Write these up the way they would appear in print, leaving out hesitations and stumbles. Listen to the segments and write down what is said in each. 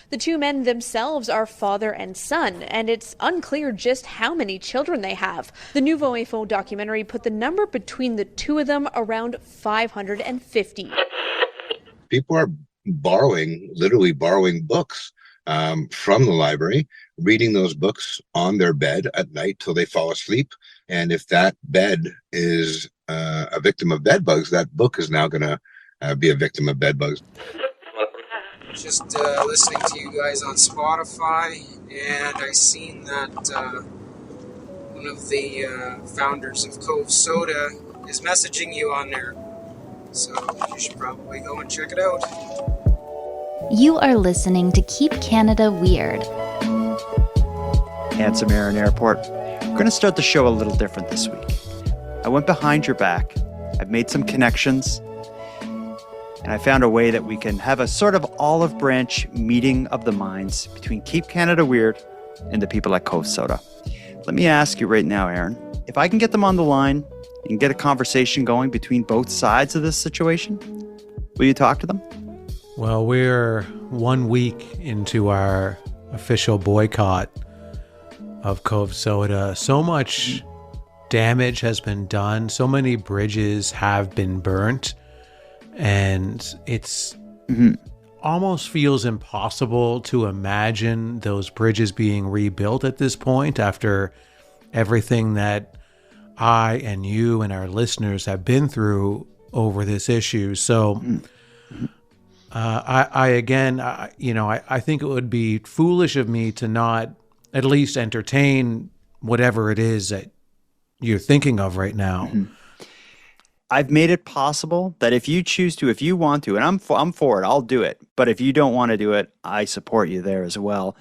The two men themselves are father and son, and it's unclear just how many children they have. The Nouveau Info documentary put the number between the two of them around 550. People are literally borrowing books from the library, reading those books on their bed at night till they fall asleep. And if that bed is a victim of bed bugs, that book is now going to be a victim of bed bugs. Just listening to you guys on Spotify, and I seen that one of the founders of Cove Soda is messaging you on there. So you should probably go and check it out. You are listening to Keep Canada Weird. Handsome Aaron Airport. We're going to start the show a little different this week. I went behind your back. I've made some connections. And I found a way that we can have a sort of olive branch meeting of the minds between Keep Canada Weird and the people at Cove Soda. Let me ask you right now, Aaron, if I can get them on the line and get a conversation going between both sides of this situation, will you talk to them? Well, we're 1 week into our official boycott of Cove Soda. So much damage has been done. So many bridges have been burnt. And it's almost feels impossible to imagine those bridges being rebuilt at this point after everything that I and you and our listeners have been through over this issue. So I think it would be foolish of me to not at least entertain whatever it is that you're thinking of right now. I've made it possible that if you choose to, if you want to, and I'm for it, I'll do it. But if you don't want to do it, I support you there as well.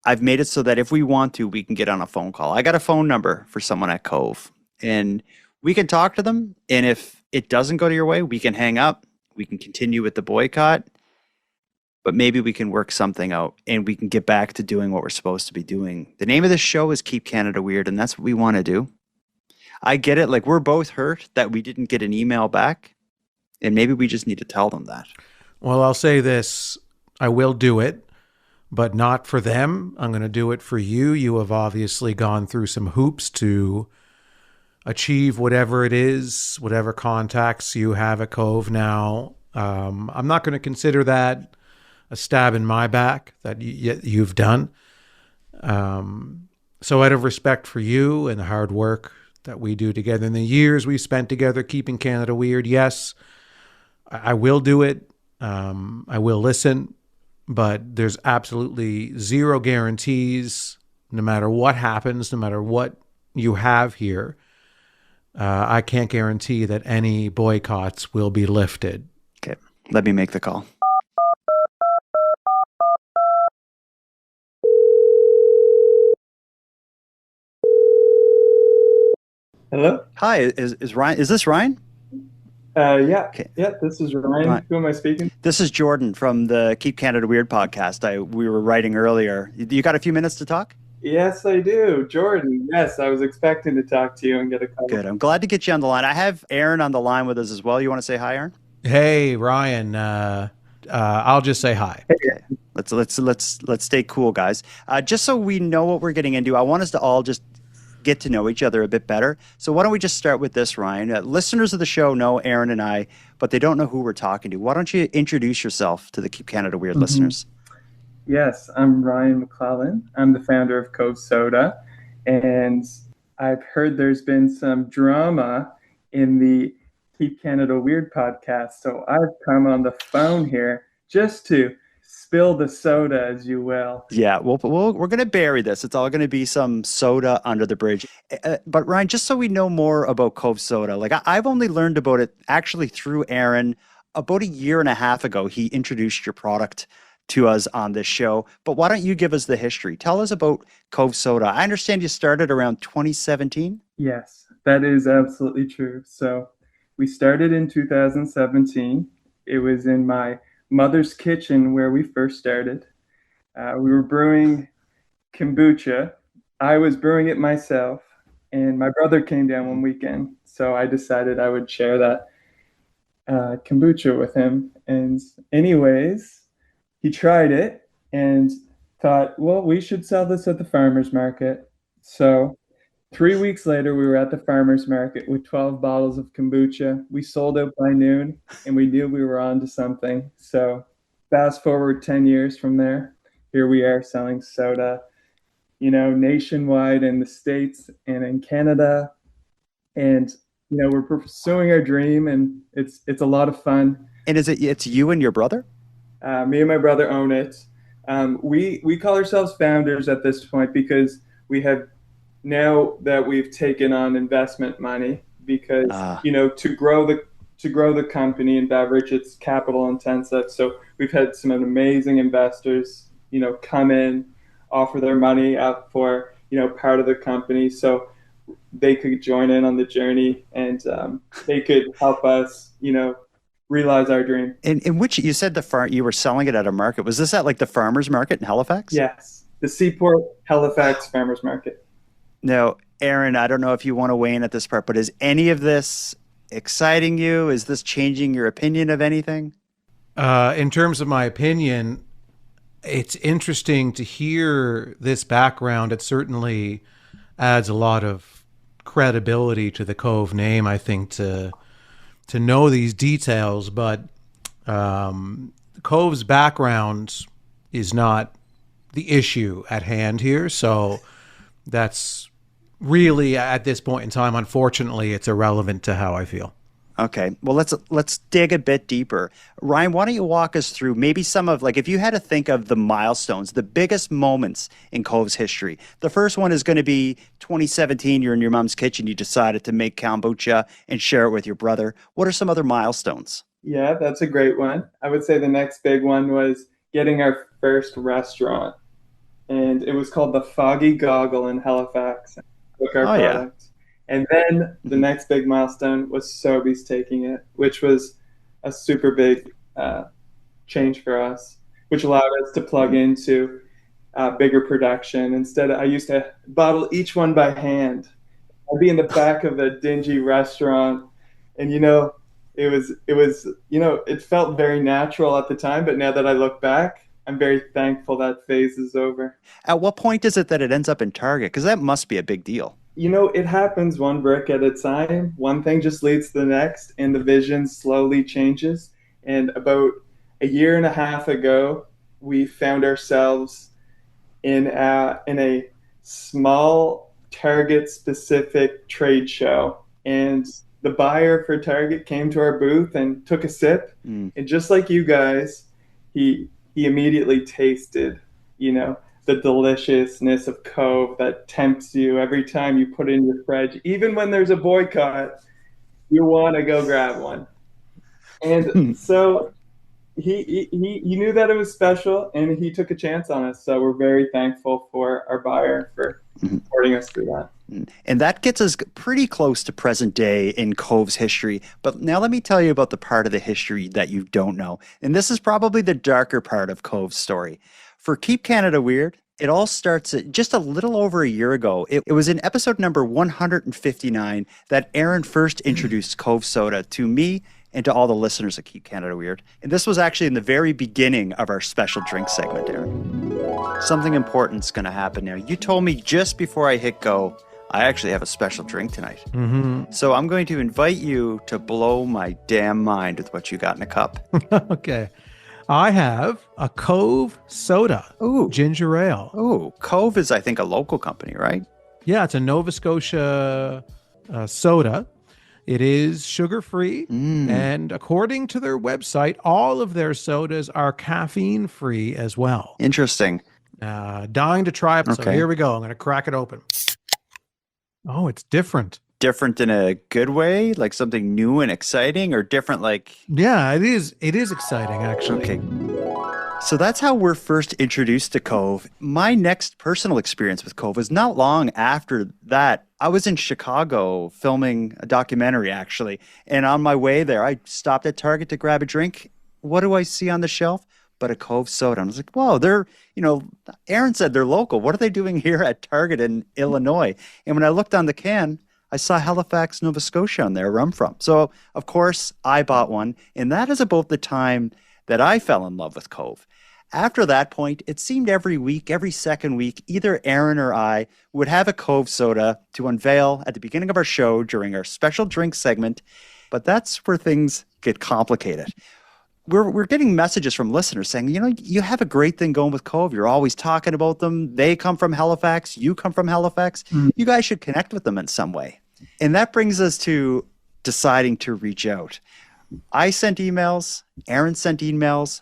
I've made it so that if we want to, we can get on a phone call. I got a phone number for someone at Cove, and we can talk to them. And if it doesn't go to your way, we can hang up. We can continue with the boycott. But maybe we can work something out and we can get back to doing what we're supposed to be doing. The name of this show is Keep Canada Weird, and that's what we want to do. I get it. Like, we're both hurt that we didn't get an email back, and maybe we just need to tell them that. Well, I'll say this. I will do it, but not for them. I'm going to do it for you. You have obviously gone through some hoops to achieve whatever it is, whatever contacts you have at Cove now. I'm not going to consider that a stab in my back that you've done. So out of respect for you and the hard work that we do together in the years we spent together keeping Canada weird, yes, I will do it. I will listen, but there's absolutely zero guarantees no matter what happens, no matter what you have here. I can't guarantee that any boycotts will be lifted. Okay, let me make the call. Hello? Hi, is Ryan? Is this Ryan? Yeah. Okay. Yeah, this is Ryan. Who am I speaking? This is Jordan from the Keep Canada Weird podcast. We were writing earlier. You got a few minutes to talk? Yes, I do. Jordan, yes, I was expecting to talk to you and get a call. Good. I'm glad to get you on the line. I have Aaron on the line with us as well. You want to say hi, Aaron? Hey, Ryan. I'll just say hi. Okay. Let's stay cool, guys. Just so we know what we're getting into, I want us to all just get to know each other a bit better. So why don't we just start with this, Ryan? Listeners of the show know Aaron and I, but they don't know who we're talking to. Why don't you introduce yourself to the Keep Canada Weird listeners? Yes, I'm Ryan McClellan. I'm the founder of Cove Soda, and I've heard there's been some drama in the Keep Canada Weird podcast, so I've come on the phone here just to spill the soda, as you will. Yeah, we're going to bury this. It's all going to be some soda under the bridge. But Ryan, just so we know more about Cove Soda, like I've only learned about it actually through Aaron about 1.5 years ago. He introduced your product to us on this show. But why don't you give us the history? Tell us about Cove Soda. I understand you started around 2017. Yes, that is absolutely true. So we started in 2017. It was in my mother's kitchen where we first started. We were brewing kombucha. I was brewing it myself, and my brother came down one weekend, so I decided I would share that kombucha with him. And anyways, he tried it, and thought, well, we should sell this at the farmer's market. So 3 weeks later, we were at the farmer's market with 12 bottles of kombucha. We sold out by noon, and we knew we were on to something. So fast forward 10 years from there, here we are selling soda, nationwide in the States and in Canada. And, we're pursuing our dream, and it's a lot of fun. And it's you and your brother? Me and my brother own it. We call ourselves founders at this point because we have now that we've taken on investment money because to grow the company in beverage, it's capital intensive. So we've had some amazing investors come in, offer their money up for part of the company so they could join in on the journey, and they could help us realize our dream. In which you said you were selling it at a market. Was this at like the farmer's market in Halifax? Yes, the Seaport Halifax Farmers Market. Now, Aaron, I don't know if you want to weigh in at this part, but is any of this exciting you? Is this changing your opinion of anything? In terms of my opinion, it's interesting to hear this background. It certainly adds a lot of credibility to the Cove name, I think, to know these details. But Cove's background is not the issue at hand here. So that's really, at this point in time, unfortunately, it's irrelevant to how I feel. Okay. Well, let's dig a bit deeper. Ryan, why don't you walk us through maybe some of, like, if you had to think of the milestones, the biggest moments in Cove's history. The first one is going to be 2017. You're in your mom's kitchen. You decided to make kombucha and share it with your brother. What are some other milestones? Yeah, that's a great one. I would say the next big one was getting our first restaurant. And it was called the Foggy Goggle in Halifax. Took our product. Yeah. And then the next big milestone was Sobeys taking it, which was a super big change for us, which allowed us to plug into bigger production. Instead, I used to bottle each one by hand. I'd be in the back of a dingy restaurant, and it felt very natural at the time. But now that I look back, I'm very thankful that phase is over. At what point is it that it ends up in Target? Because that must be a big deal. It happens one brick at a time. One thing just leads to the next, and the vision slowly changes. And about a year and a half ago, we found ourselves in a small Target-specific trade show. And the buyer for Target came to our booth and took a sip. And just like you guys, he immediately tasted, the deliciousness of Cove that tempts you every time you put it in your fridge. Even when there's a boycott, you want to go grab one. And so he knew that it was special, and he took a chance on us. So we're very thankful for our buyer for supporting us through that. And that gets us pretty close to present day in Cove's history. But now let me tell you about the part of the history that you don't know. And this is probably the darker part of Cove's story. For Keep Canada Weird, it all starts just a little over a year ago. It was in episode number 159 that Aaron first introduced Cove Soda to me and to all the listeners of Keep Canada Weird. And this was actually in the very beginning of our special drink segment, Aaron. Something important's going to happen now. You told me just before I hit go, I actually have a special drink tonight. So I'm going to invite you to blow my damn mind with what you got in a cup. Okay. I have a Cove Soda. Ooh. Ginger ale. Ooh, Cove is, I think, a local company, right? Yeah, it's a Nova Scotia soda. It is sugar-free, and according to their website, all of their sodas are caffeine-free as well. Interesting. Dying to try it, so here we go. I'm going to crack it open. Oh, it's different. Different in a good way? Like something new and exciting, or different like... Yeah, it is. It is exciting, actually. Okay. So that's how we're first introduced to Cove. My next personal experience with Cove was not long after that. I was in Chicago filming a documentary, actually. And on my way there, I stopped at Target to grab a drink. What do I see on the shelf? But a Cove soda. I was like, whoa, they're, Aaron said they're local. What are they doing here at Target in Illinois? And when I looked on the can, I saw Halifax, Nova Scotia on there, where I'm from. So, of course, I bought one. And that is about the time that I fell in love with Cove. After that point, it seemed every week, every second week, either Aaron or I would have a Cove soda to unveil at the beginning of our show during our special drink segment. But that's where things get complicated. We're getting messages from listeners saying, you have a great thing going with Cove. You're always talking about them. They come from Halifax. You come from Halifax. You guys should connect with them in some way. And that brings us to deciding to reach out. I sent emails. Aaron sent emails.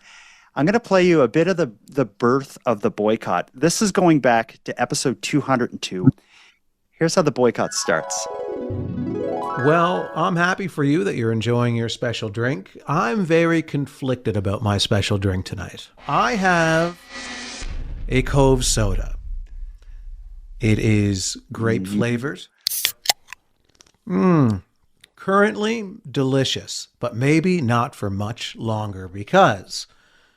I'm going to play you a bit of the birth of the boycott. This is going back to episode 202. Here's how the boycott starts. Well, I'm happy for you that you're enjoying your special drink. I'm very conflicted about my special drink tonight. I have a Cove soda. It is grape flavored. Currently delicious, but maybe not for much longer because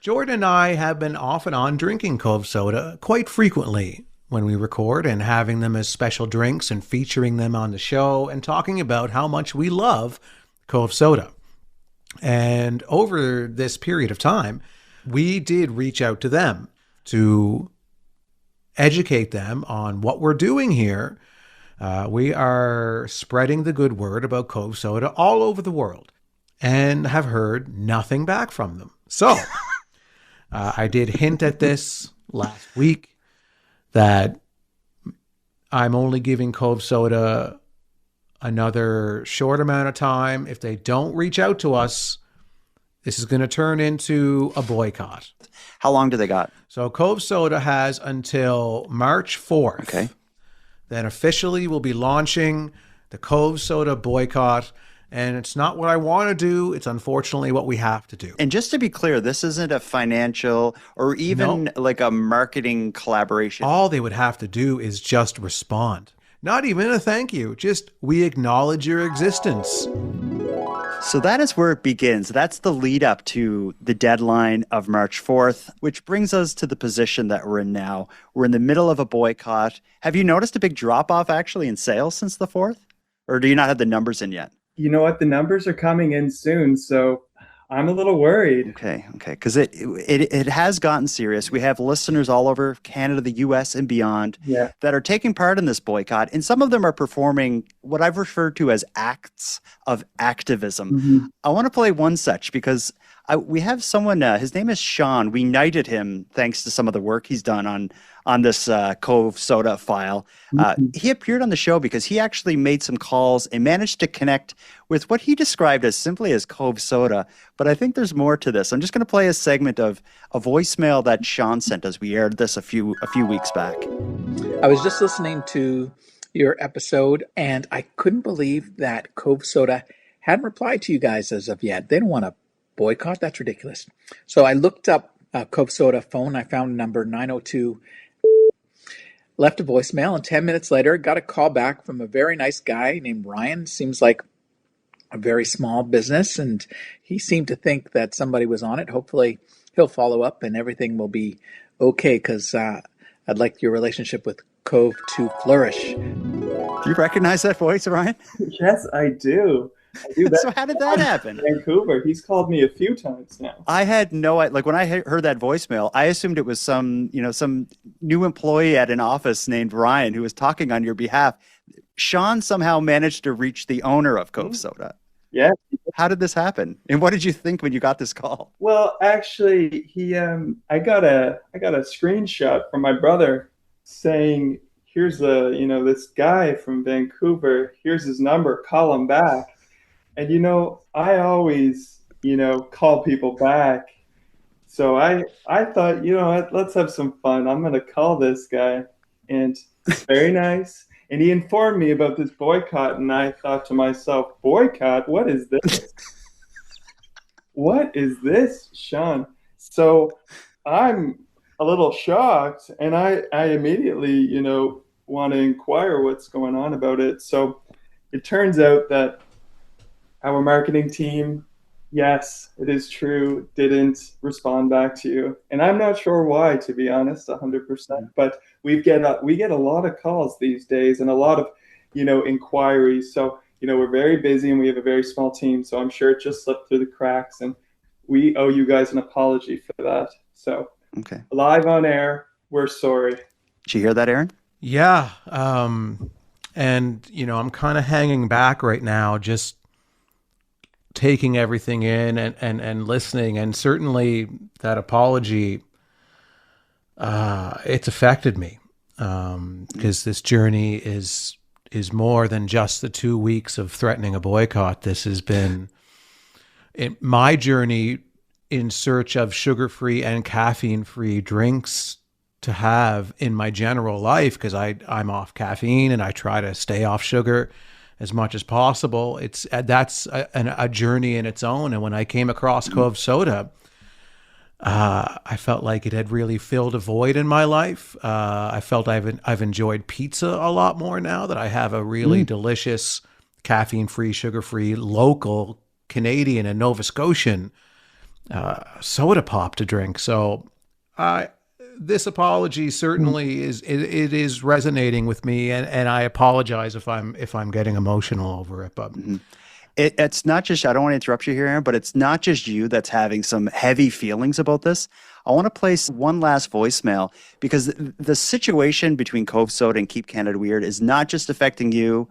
Jordan and I have been off and on drinking Cove soda quite frequently when we record and having them as special drinks and featuring them on the show and talking about how much we love Cove soda. And over this period of time, we did reach out to them to educate them on what we're doing here. We are spreading the good word about Cove soda all over the world and have heard nothing back from them. So I did hint at this last week that I'm only giving Cove soda another short amount of time. If they don't reach out to us, this is going to turn into a boycott. How long do they got? So Cove soda has until March 4th. Okay. Then officially we'll be launching the Cove soda boycott. And it's not what I want to do. It's unfortunately what we have to do. And just to be clear, this isn't a financial or even like a marketing collaboration. All they would have to do is just respond. Not even a thank you. Just, we acknowledge your existence. So that is where it begins. That's the lead up to the deadline of March 4th, which brings us to the position that we're in now. We're in the middle of a boycott. Have you noticed a big drop off actually in sales since the 4th? Or do you not have the numbers in yet? You know what? The numbers are coming in soon, so I'm a little worried. Okay. Because it has gotten serious. We have listeners all over Canada, the U.S., and beyond that are taking part in this boycott, and some of them are performing what I've referred to as acts of activism. I want to play one such because we have someone, his name is Sean. We knighted him thanks to some of the work he's done on this Cove soda file. He appeared on the show because he actually made some calls and managed to connect with what he described as simply as Cove soda. But I think there's more to this. I'm just going to play a segment of a voicemail that Sean sent us. We aired this a few weeks back. I was just listening to your episode, and I couldn't believe that Cove soda hadn't replied to you guys as of yet. They don't want to boycott. That's ridiculous. So I looked up Cove soda phone. I found number 902. Left a voicemail, and 10 minutes later, got a call back from a very nice guy named Ryan. Seems like a very small business, and he seemed to think that somebody was on it. Hopefully, he'll follow up, and everything will be okay, because I'd like your relationship with Cove to flourish. Do you recognize that voice, Ryan? Yes, I do. So how did that happen? Vancouver. He's called me a few times now. I had when I heard that voicemail, I assumed it was some new employee at an office named Ryan who was talking on your behalf. Sean somehow managed to reach the owner of Cove Soda. Yeah. How did this happen? And what did you think when you got this call? Well, actually, I got a screenshot from my brother saying, "Here's this guy from Vancouver. Here's his number. Call him back." And, I always, call people back. So I thought, let's have some fun. I'm going to call this guy. And it's very nice. And he informed me about this boycott. And I thought to myself, boycott? What is this? What is this, Sean? So I'm a little shocked. And I immediately, want to inquire what's going on about it. So it turns out that our marketing team, yes, it is true, didn't respond back to you. And I'm not sure why, to be honest, 100%. But we get a lot of calls these days and a lot of, inquiries. So, we're very busy and we have a very small team. So I'm sure it just slipped through the cracks. And we owe you guys an apology for that. So Okay. Live on air, we're sorry. Did you hear that, Aaron? Yeah. And, I'm kind of hanging back right now, just taking everything in and listening. And certainly that apology, it's affected me, because this journey is more than just the 2 weeks of threatening a boycott. This has been my journey in search of sugar-free and caffeine-free drinks to have in my general life, because I'm off caffeine and I try to stay off sugar as much as possible. That's a journey in its own. And when I came across Cove Soda, I felt like it had really filled a void in my life. I felt I've enjoyed pizza a lot more now that I have a really delicious caffeine-free, sugar-free, local Canadian and Nova Scotian soda pop to drink. So this apology certainly is resonating with me, and I apologize if I'm getting emotional over it. But it's not just, I don't want to interrupt you here, Aaron, but it's not just you that's having some heavy feelings about this. I want to place one last voicemail, because the situation between Cove Soda and Keep Canada Weird is not just affecting you,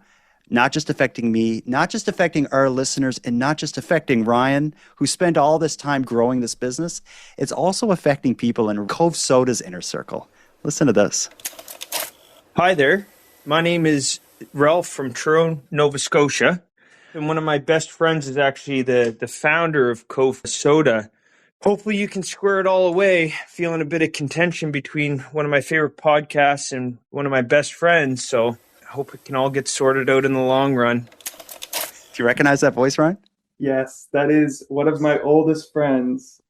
not just affecting me, not just affecting our listeners, and not just affecting Ryan, who spent all this time growing this business. It's also affecting people in Cove Soda's inner circle. Listen to this. Hi there. My name is Ralph from Toronto, Nova Scotia. And one of my best friends is actually the founder of Cove Soda. Hopefully you can square it all away. Feeling a bit of contention between one of my favorite podcasts and one of my best friends. So I hope it can all get sorted out in the long run. Do you recognize that voice, Ryan? Yes, that is one of my oldest friends,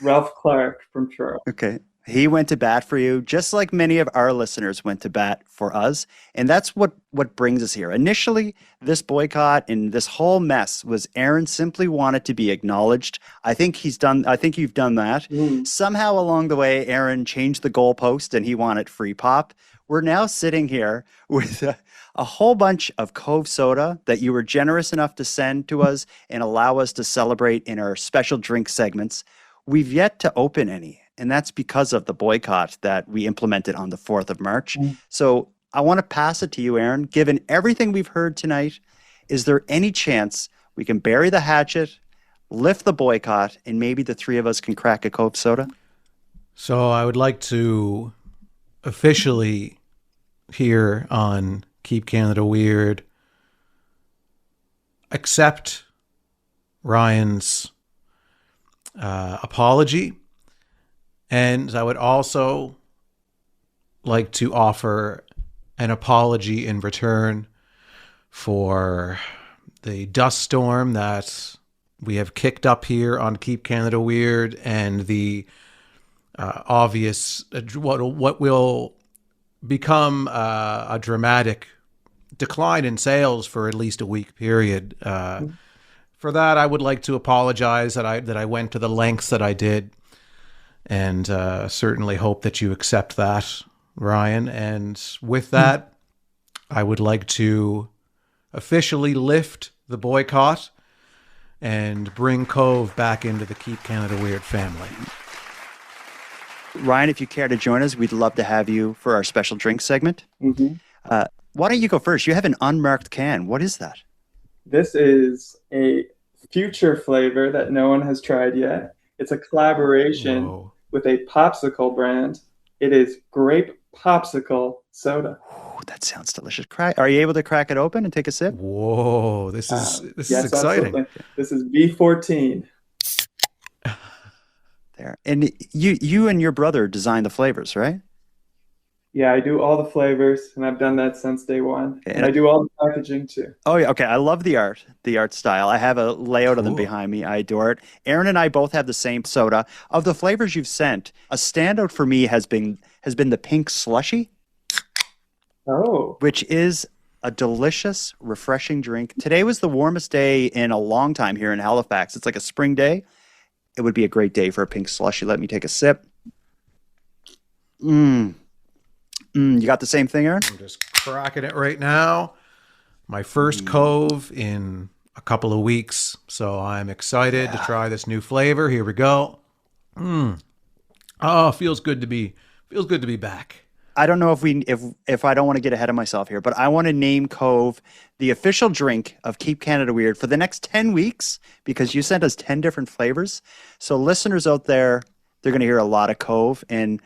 Ralph Clark from Toronto. Okay. He went to bat for you, just like many of our listeners went to bat for us. And that's what brings us here. Initially, this boycott and this whole mess was Aaron simply wanted to be acknowledged. I think you've done that. Somehow along the way, Aaron changed the goalpost and he wanted free pop. We're now sitting here with a whole bunch of Cove Soda that you were generous enough to send to us and allow us to celebrate in our special drink segments. We've yet to open any. And that's because of the boycott that we implemented on the 4th of March. So I want to pass it to you, Aaron. Given everything we've heard tonight, is there any chance we can bury the hatchet, lift the boycott, and maybe the three of us can crack a Cove Soda? So I would like to officially here on Keep Canada Weird accept Ryan's apology. And I would also like to offer an apology in return for the dust storm that we have kicked up here on Keep Canada Weird, and the obvious, what will become a dramatic decline in sales for at least a week period. For that, I would like to apologize that I went to the lengths that I did. And certainly hope that you accept that, Ryan. And with that, I would like to officially lift the boycott and bring Cove back into the Keep Canada Weird family. Ryan, if you care to join us, we'd love to have you for our special drink segment. Why don't you go first? You have an unmarked can. What is that? This is a future flavor that no one has tried yet. It's a collaboration with a popsicle brand. It is grape popsicle soda. Ooh, that sounds delicious. Are you able to crack it open and take a sip? Whoa, this is exciting. Absolutely. This is B14. There. And you and your brother designed the flavors, right? Yeah, I do all the flavors, and I've done that since day one. And I do all the packaging too. Oh, yeah. Okay. I love the art style. I have a layout of them behind me. I adore it. Aaron and I both have the same soda. Of the flavors you've sent, a standout for me has been the pink slushy. Oh. Which is a delicious, refreshing drink. Today was the warmest day in a long time here in Halifax. It's like a spring day. It would be a great day for a pink slushy. Let me take a sip. You got the same thing, Aaron? I'm just cracking it right now. My first Cove in a couple of weeks. So I'm excited to try this new flavor. Here we go. Oh, feels good to be back. I don't know if I don't want to get ahead of myself here, but I want to name Cove the official drink of Keep Canada Weird for the next 10 weeks because you sent us 10 different flavors. So listeners out there, they're going to hear a lot of Cove, and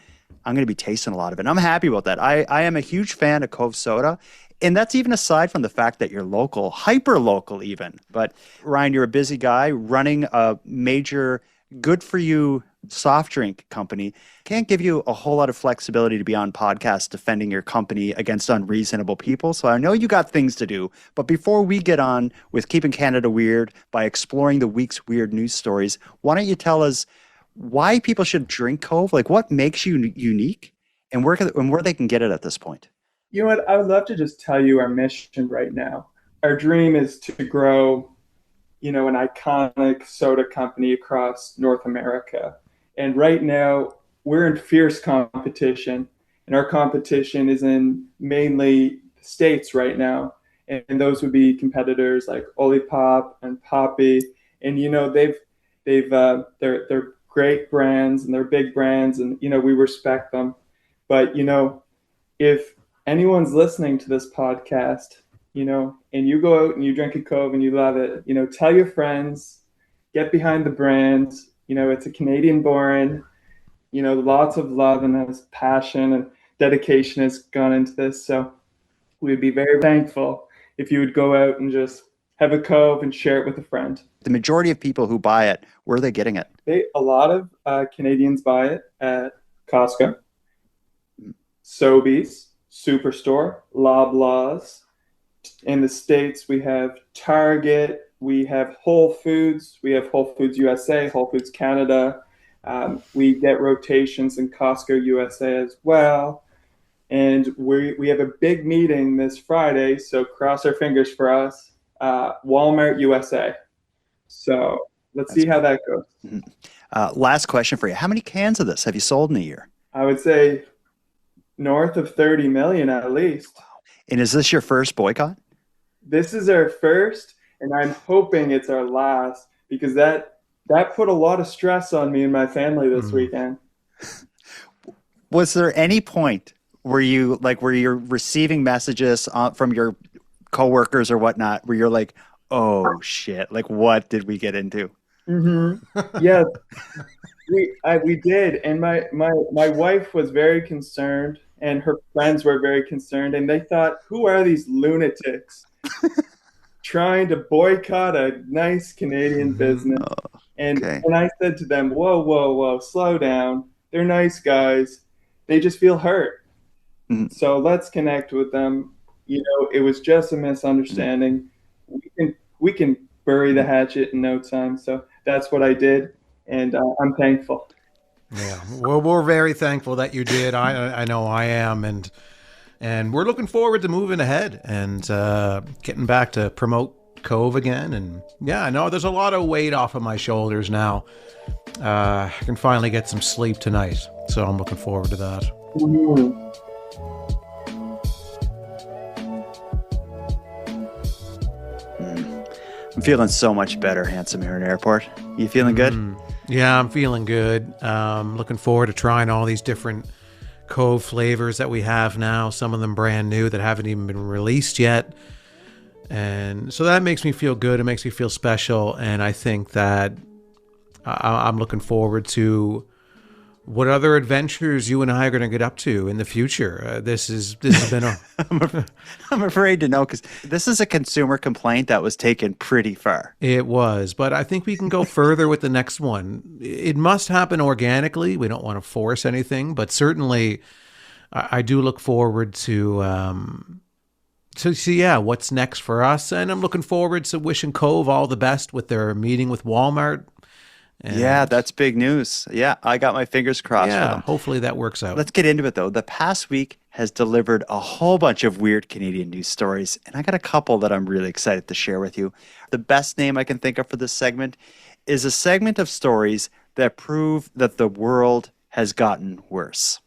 I'm going to be tasting a lot of it. And I'm happy about that. I am a huge fan of Cove soda. And that's even aside from the fact that you're local, hyper local even. But Ryan, you're a busy guy running a major good for you soft drink company. Can't give you a whole lot of flexibility to be on podcasts defending your company against unreasonable people. So I know you got things to do. But before we get on with Keeping Canada Weird by exploring the week's weird news stories, why don't you tell us why people should drink Cove? Like what makes you unique and where they can get it at this point? You know what? I would love to just tell you our mission right now. Our dream is to grow, an iconic soda company across North America. And right now, we're in fierce competition. And our competition is in mainly the States right now. And those would be competitors like Olipop and Poppy. And, they're great brands and they're big brands. And, we respect them. But, if anyone's listening to this podcast, and you go out and you drink a Cove and you love it, tell your friends, get behind the brand. It's a Canadian born, lots of love and passion and dedication has gone into this. So we'd be very thankful if you would go out and just have a Cove and share it with a friend. The majority of people who buy it, where are they getting it? A lot of Canadians buy it at Costco, Sobeys, Superstore, Loblaws. In the States, we have Target, we have Whole Foods, we have Whole Foods USA, Whole Foods Canada. We get rotations in Costco USA as well. And we have a big meeting this Friday, so cross our fingers for us, Walmart USA. So let's see how that goes. Mm-hmm. Last question for you. How many cans of this have you sold in a year? I would say north of 30 million at least. Wow. And is this your first boycott? This is our first, and I'm hoping it's our last because that put a lot of stress on me and my family this weekend. Was there any point where you're receiving messages from your coworkers or whatnot where you're like, oh shit, like what did we get into? Mm-hmm. Yes, we did, and my wife was very concerned, and her friends were very concerned, and they thought, who are these lunatics trying to boycott a nice Canadian business? And I said to them, whoa, slow down. They're nice guys. They just feel hurt. Mm-hmm. So let's connect with them. It was just a misunderstanding. Mm-hmm. We can bury the hatchet in no time. So that's what I did, and I'm thankful. Yeah, well, we're very thankful that you did. I know I am, and we're looking forward to moving ahead and getting back to promote Cove again. And yeah, I know there's a lot of weight off of my shoulders now. I can finally get some sleep tonight, so I'm looking forward to that. Mm-hmm. I'm feeling so much better, handsome here in airport. You feeling good? Yeah, I'm feeling good. Looking forward to trying all these different Cove flavors that we have now, some of them brand new that haven't even been released yet. And so that makes me feel good. It makes me feel special. And I think that I'm looking forward to what other adventures you and I are going to get up to in the future. This has been a... I'm afraid to know, because this is a consumer complaint that was taken pretty far. It was, but I think we can go further with the next one. It must happen organically. We don't want to force anything, but certainly I do look forward to see, what's next for us. And I'm looking forward to wishing Cove all the best with their meeting with Walmart. And yeah, that's big news. Yeah, I got my fingers crossed for them. Hopefully that works out. Let's get into it, though. The past week has delivered a whole bunch of weird Canadian news stories, and I got a couple that I'm really excited to share with you. The best name I can think of for this segment is a segment of stories that prove that the world has gotten worse.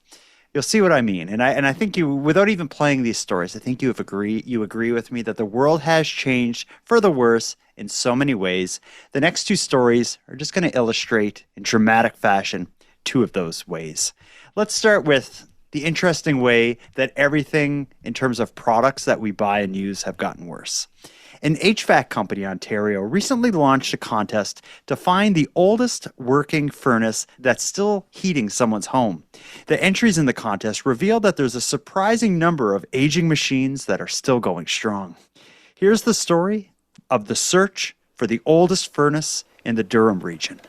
You'll see what I mean. And I think you, without even playing these stories, I think you agree with me that the world has changed for the worse in so many ways. The next two stories are just going to illustrate in dramatic fashion two of those ways. Let's start with the interesting way that everything in terms of products that we buy and use have gotten worse. An HVAC company in Ontario recently launched a contest to find the oldest working furnace that's still heating someone's home. The entries in the contest reveal that there's a surprising number of aging machines that are still going strong. Here's the story of the search for the oldest furnace in the Durham region.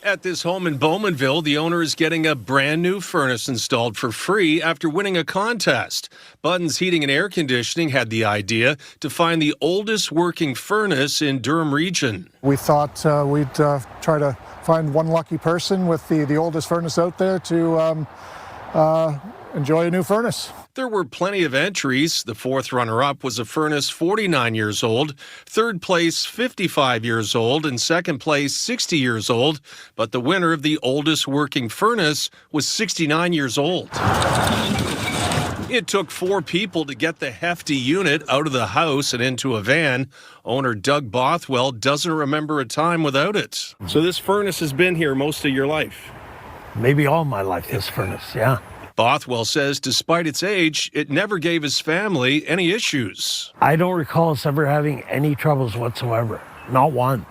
At this home in Bowmanville, the owner is getting a brand new furnace installed for free after winning a contest. Buttons Heating and Air Conditioning had the idea to find the oldest working furnace in Durham region. We thought we'd try to find one lucky person with the oldest furnace out there to enjoy a new furnace. There were plenty of entries. The fourth runner-up was a furnace 49 years old, third place 55 years old, and second place 60 years old. But the winner of the oldest working furnace was 69 years old. It took 4 people to get the hefty unit out of the house and into a van. Owner Doug Bothwell doesn't remember a time without it. So this furnace has been here most of your life? Maybe all my life, this furnace, yeah. Bothwell says despite its age, it never gave his family any issues. I don't recall us ever having any troubles whatsoever. Not one.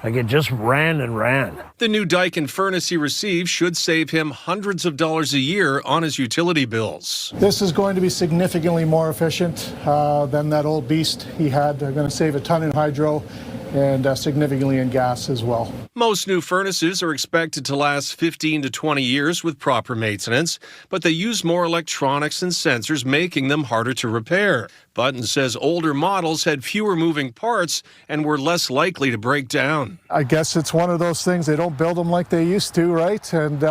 Like it just ran and ran. The new Daikin furnace he received should save him hundreds of dollars a year on his utility bills. This is going to be significantly more efficient than that old beast he had. They're going to save a ton in hydro and significantly in gas as well. Most new furnaces are expected to last 15 to 20 years with proper maintenance, but they use more electronics and sensors, making them harder to repair. Button says older models had fewer moving parts and were less likely to break down. I guess it's one of those things, they don't build them like they used to, right? And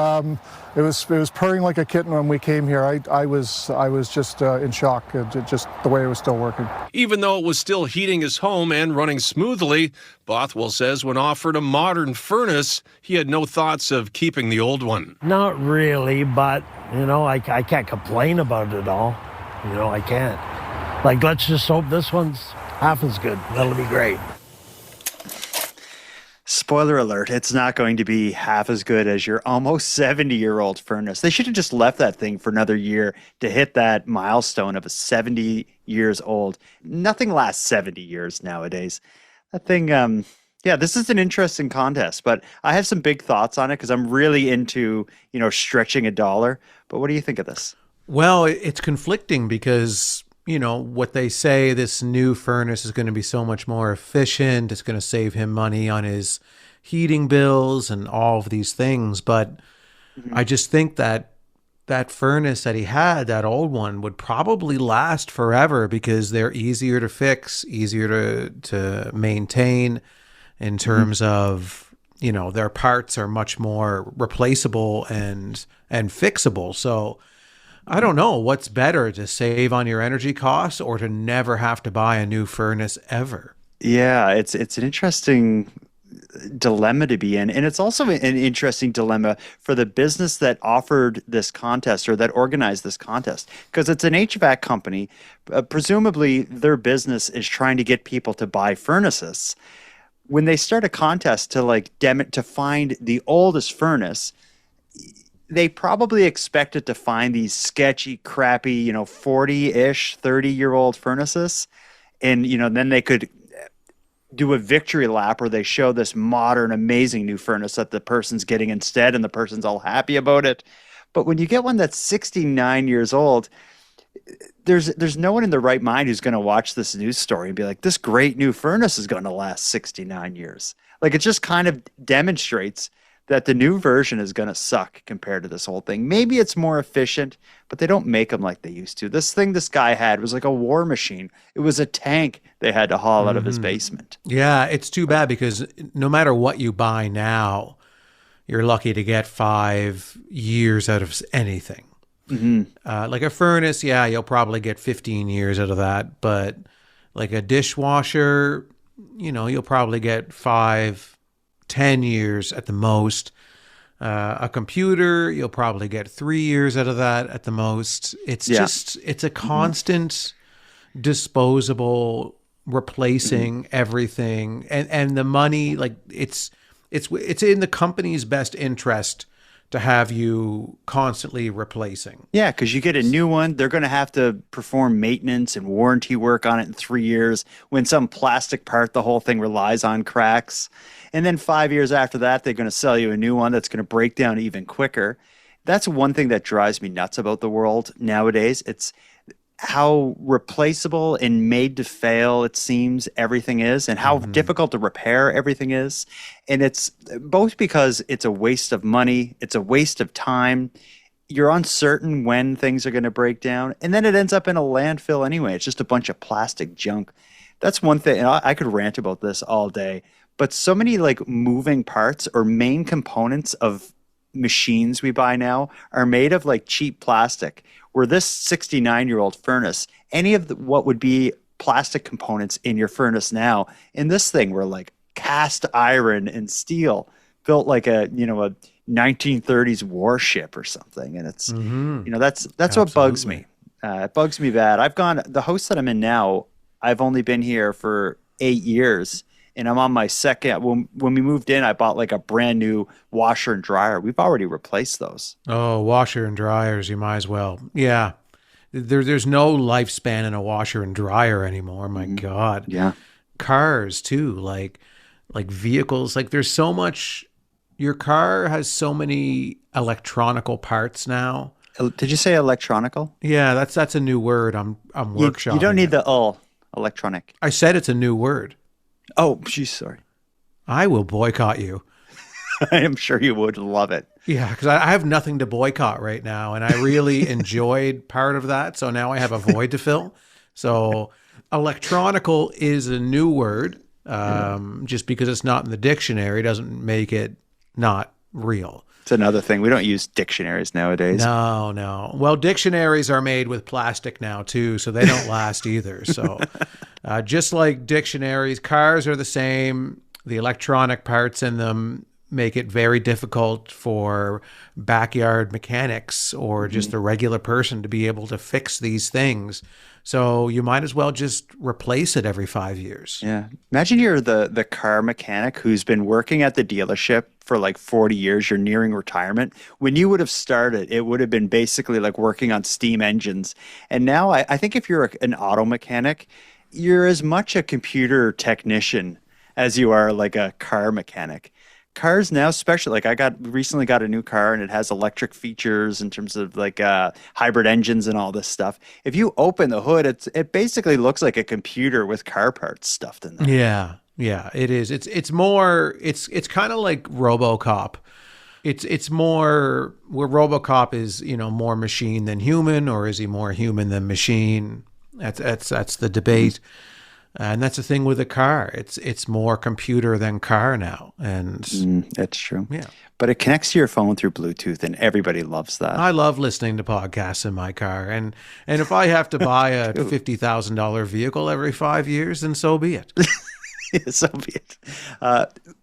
it was purring like a kitten when we came here. I was just in shock, just the way it was still working. Even though it was still heating his home and running smoothly, Bothwell says when offered a modern furnace, he had no thoughts of keeping the old one. Not really, but, I can't complain about it all. I can't. Like, let's just hope this one's half as good. That'll be great. Spoiler alert, it's not going to be half as good as your almost 70-year-old furnace. They should have just left that thing for another year to hit that milestone of a 70 years old. Nothing lasts 70 years nowadays. That thing, this is an interesting contest, but I have some big thoughts on it because I'm really into, stretching a dollar. But what do you think of this? Well, it's conflicting because what they say, this new furnace is going to be so much more efficient. It's going to save him money on his heating bills and all of these things. But I just think that furnace that he had, that old one, would probably last forever because they're easier to fix, easier to maintain in terms of, their parts are much more replaceable and fixable. So I don't know what's better, to save on your energy costs or to never have to buy a new furnace ever. Yeah, it's an interesting dilemma to be in. And it's also an interesting dilemma for the business that offered this contest or that organized this contest, because it's an HVAC company. Presumably their business is trying to get people to buy furnaces. When they start a contest to find the oldest furnace, they probably expected to find these sketchy, crappy, 40-ish, 30-year-old furnaces. And, then they could do a victory lap where they show this modern, amazing new furnace that the person's getting instead, and the person's all happy about it. But when you get one that's 69 years old, there's no one in their right mind who's going to watch this news story and be like, this great new furnace is going to last 69 years. Like, it just kind of demonstrates that the new version is going to suck compared to this old thing. Maybe it's more efficient, but they don't make them like they used to. This thing this guy had was like a war machine. It was a tank they had to haul out of his basement. Yeah, it's too bad because no matter what you buy now, you're lucky to get 5 years out of anything. Like a furnace, you'll probably get 15 years out of that. But like a dishwasher, you'll probably get 5-10 years at the most. A computer, you'll probably get 3 years out of that at the most. It's it's a constant disposable, replacing everything. And the money, like it's in the company's best interest to have you constantly replacing. Yeah, because you get a new one, they're going to have to perform maintenance and warranty work on it in 3 years. When some plastic part, the whole thing relies on cracks. And then 5 years after that, they're going to sell you a new one that's going to break down even quicker. That's one thing that drives me nuts about the world nowadays. It's how replaceable and made to fail it seems everything is, and how difficult to repair everything is. And it's both because it's a waste of money, it's a waste of time. You're uncertain when things are going to break down, and then it ends up in a landfill anyway. It's just a bunch of plastic junk. That's one thing, and I could rant about this all day, but so many like moving parts or main components of machines we buy now are made of like cheap plastic, where this 69-year-old furnace, any of what would be plastic components in your furnace now, in this thing were like cast iron and steel, built like a 1930s warship or something. And it's, that's what bugs me. It bugs me bad. The house that I'm in now, I've only been here for 8 years. And I'm on my second. When we moved in, I bought like a brand new washer and dryer. We've already replaced those. Oh, washer and dryers, you might as well. Yeah. There's no lifespan in a washer and dryer anymore. My God. Yeah. Cars too, like vehicles. Like there's so much. Your car has so many electronical parts now. Did you say electronical? Yeah, that's a new word. I'm workshopping. You don't need the electronic. I said it's a new word. Oh, geez, sorry. I will boycott you. I am sure you would love it. Yeah, because I have nothing to boycott right now, and I really enjoyed part of that, so now I have a void to fill. So electronical is a new word. Just because it's not in the dictionary doesn't make it not real. It's another thing. We don't use dictionaries nowadays. No. Well, dictionaries are made with plastic now, too, so they don't last either. So just like dictionaries, cars are the same. The electronic parts in them make it very difficult for backyard mechanics or just the regular person to be able to fix these things. So you might as well just replace it every 5 years. Yeah. Imagine you're the car mechanic who's been working at the dealership for like 40 years. You're nearing retirement. When you would have started, it would have been basically like working on steam engines. And now I think if you're an auto mechanic, you're as much a computer technician as you are like a car mechanic. Cars now, especially, like recently got a new car and it has electric features in terms of like hybrid engines and all this stuff. If you open the hood, it basically looks like a computer with car parts stuffed in there. Yeah, it is. It's more. It's kind of like RoboCop. It's more where RoboCop is more machine than human, or is he more human than machine? That's the debate. And that's the thing with a car. It's more computer than car now. And that's true. Yeah. But it connects to your phone through Bluetooth, and everybody loves that. I love listening to podcasts in my car. And if I have to buy a $50,000 vehicle every 5 years, then so be it. So be it.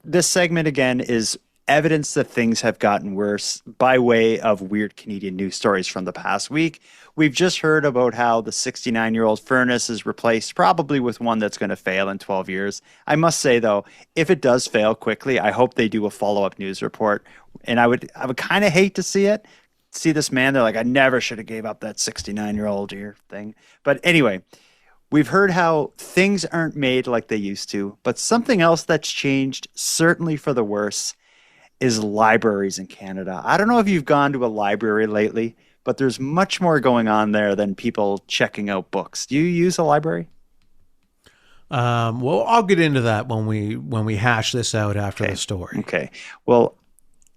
This segment, again, is evidence that things have gotten worse by way of weird Canadian news stories from the past week. We've just heard about how the 69-year-old furnace is replaced probably with one that's going to fail in 12 years. I must say, though, if it does fail quickly, I hope they do a follow-up news report. And I would kind of hate to see it. See this man, they're like, I never should have gave up that 69-year-old year thing. But anyway, we've heard how things aren't made like they used to. But something else that's changed, certainly for the worse, is libraries in Canada. I don't know if you've gone to a library lately, but there's much more going on there than people checking out books. Do you use a library? Well, I'll get into that when we hash this out after the story. Okay. Well,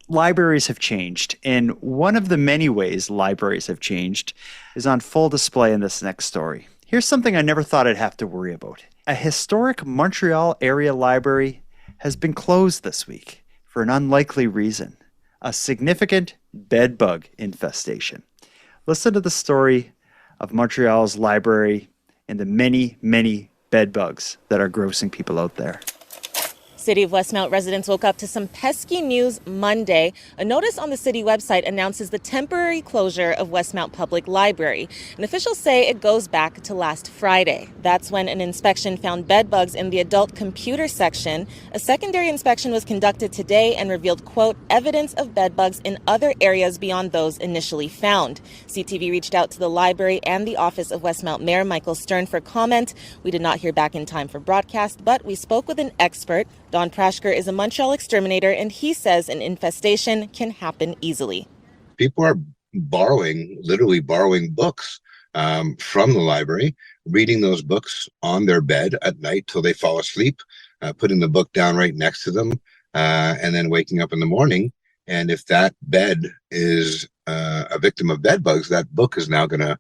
libraries have changed, and one of the many ways libraries have changed is on full display in this next story. Here's something I never thought I'd have to worry about. A historic Montreal area library has been closed this week for an unlikely reason: a significant bed bug infestation. Listen to the story of Montreal's library and the many, many bed bugs that are grossing people out there. City of Westmount residents woke up to some pesky news Monday. A notice on the city website announces the temporary closure of Westmount Public Library. And officials say it goes back to last Friday. That's when an inspection found bed bugs in the adult computer section. A secondary inspection was conducted today and revealed, quote, evidence of bed bugs in other areas beyond those initially found. CTV reached out to the library and the office of Westmount Mayor Michael Stern for comment. We did not hear back in time for broadcast, but we spoke with an expert. Don Prashker is a Montreal exterminator, and he says an infestation can happen easily. People are literally borrowing books from the library, reading those books on their bed at night till they fall asleep, putting the book down right next to them, and then waking up in the morning. And if that bed is a victim of bed bugs, that book is now going to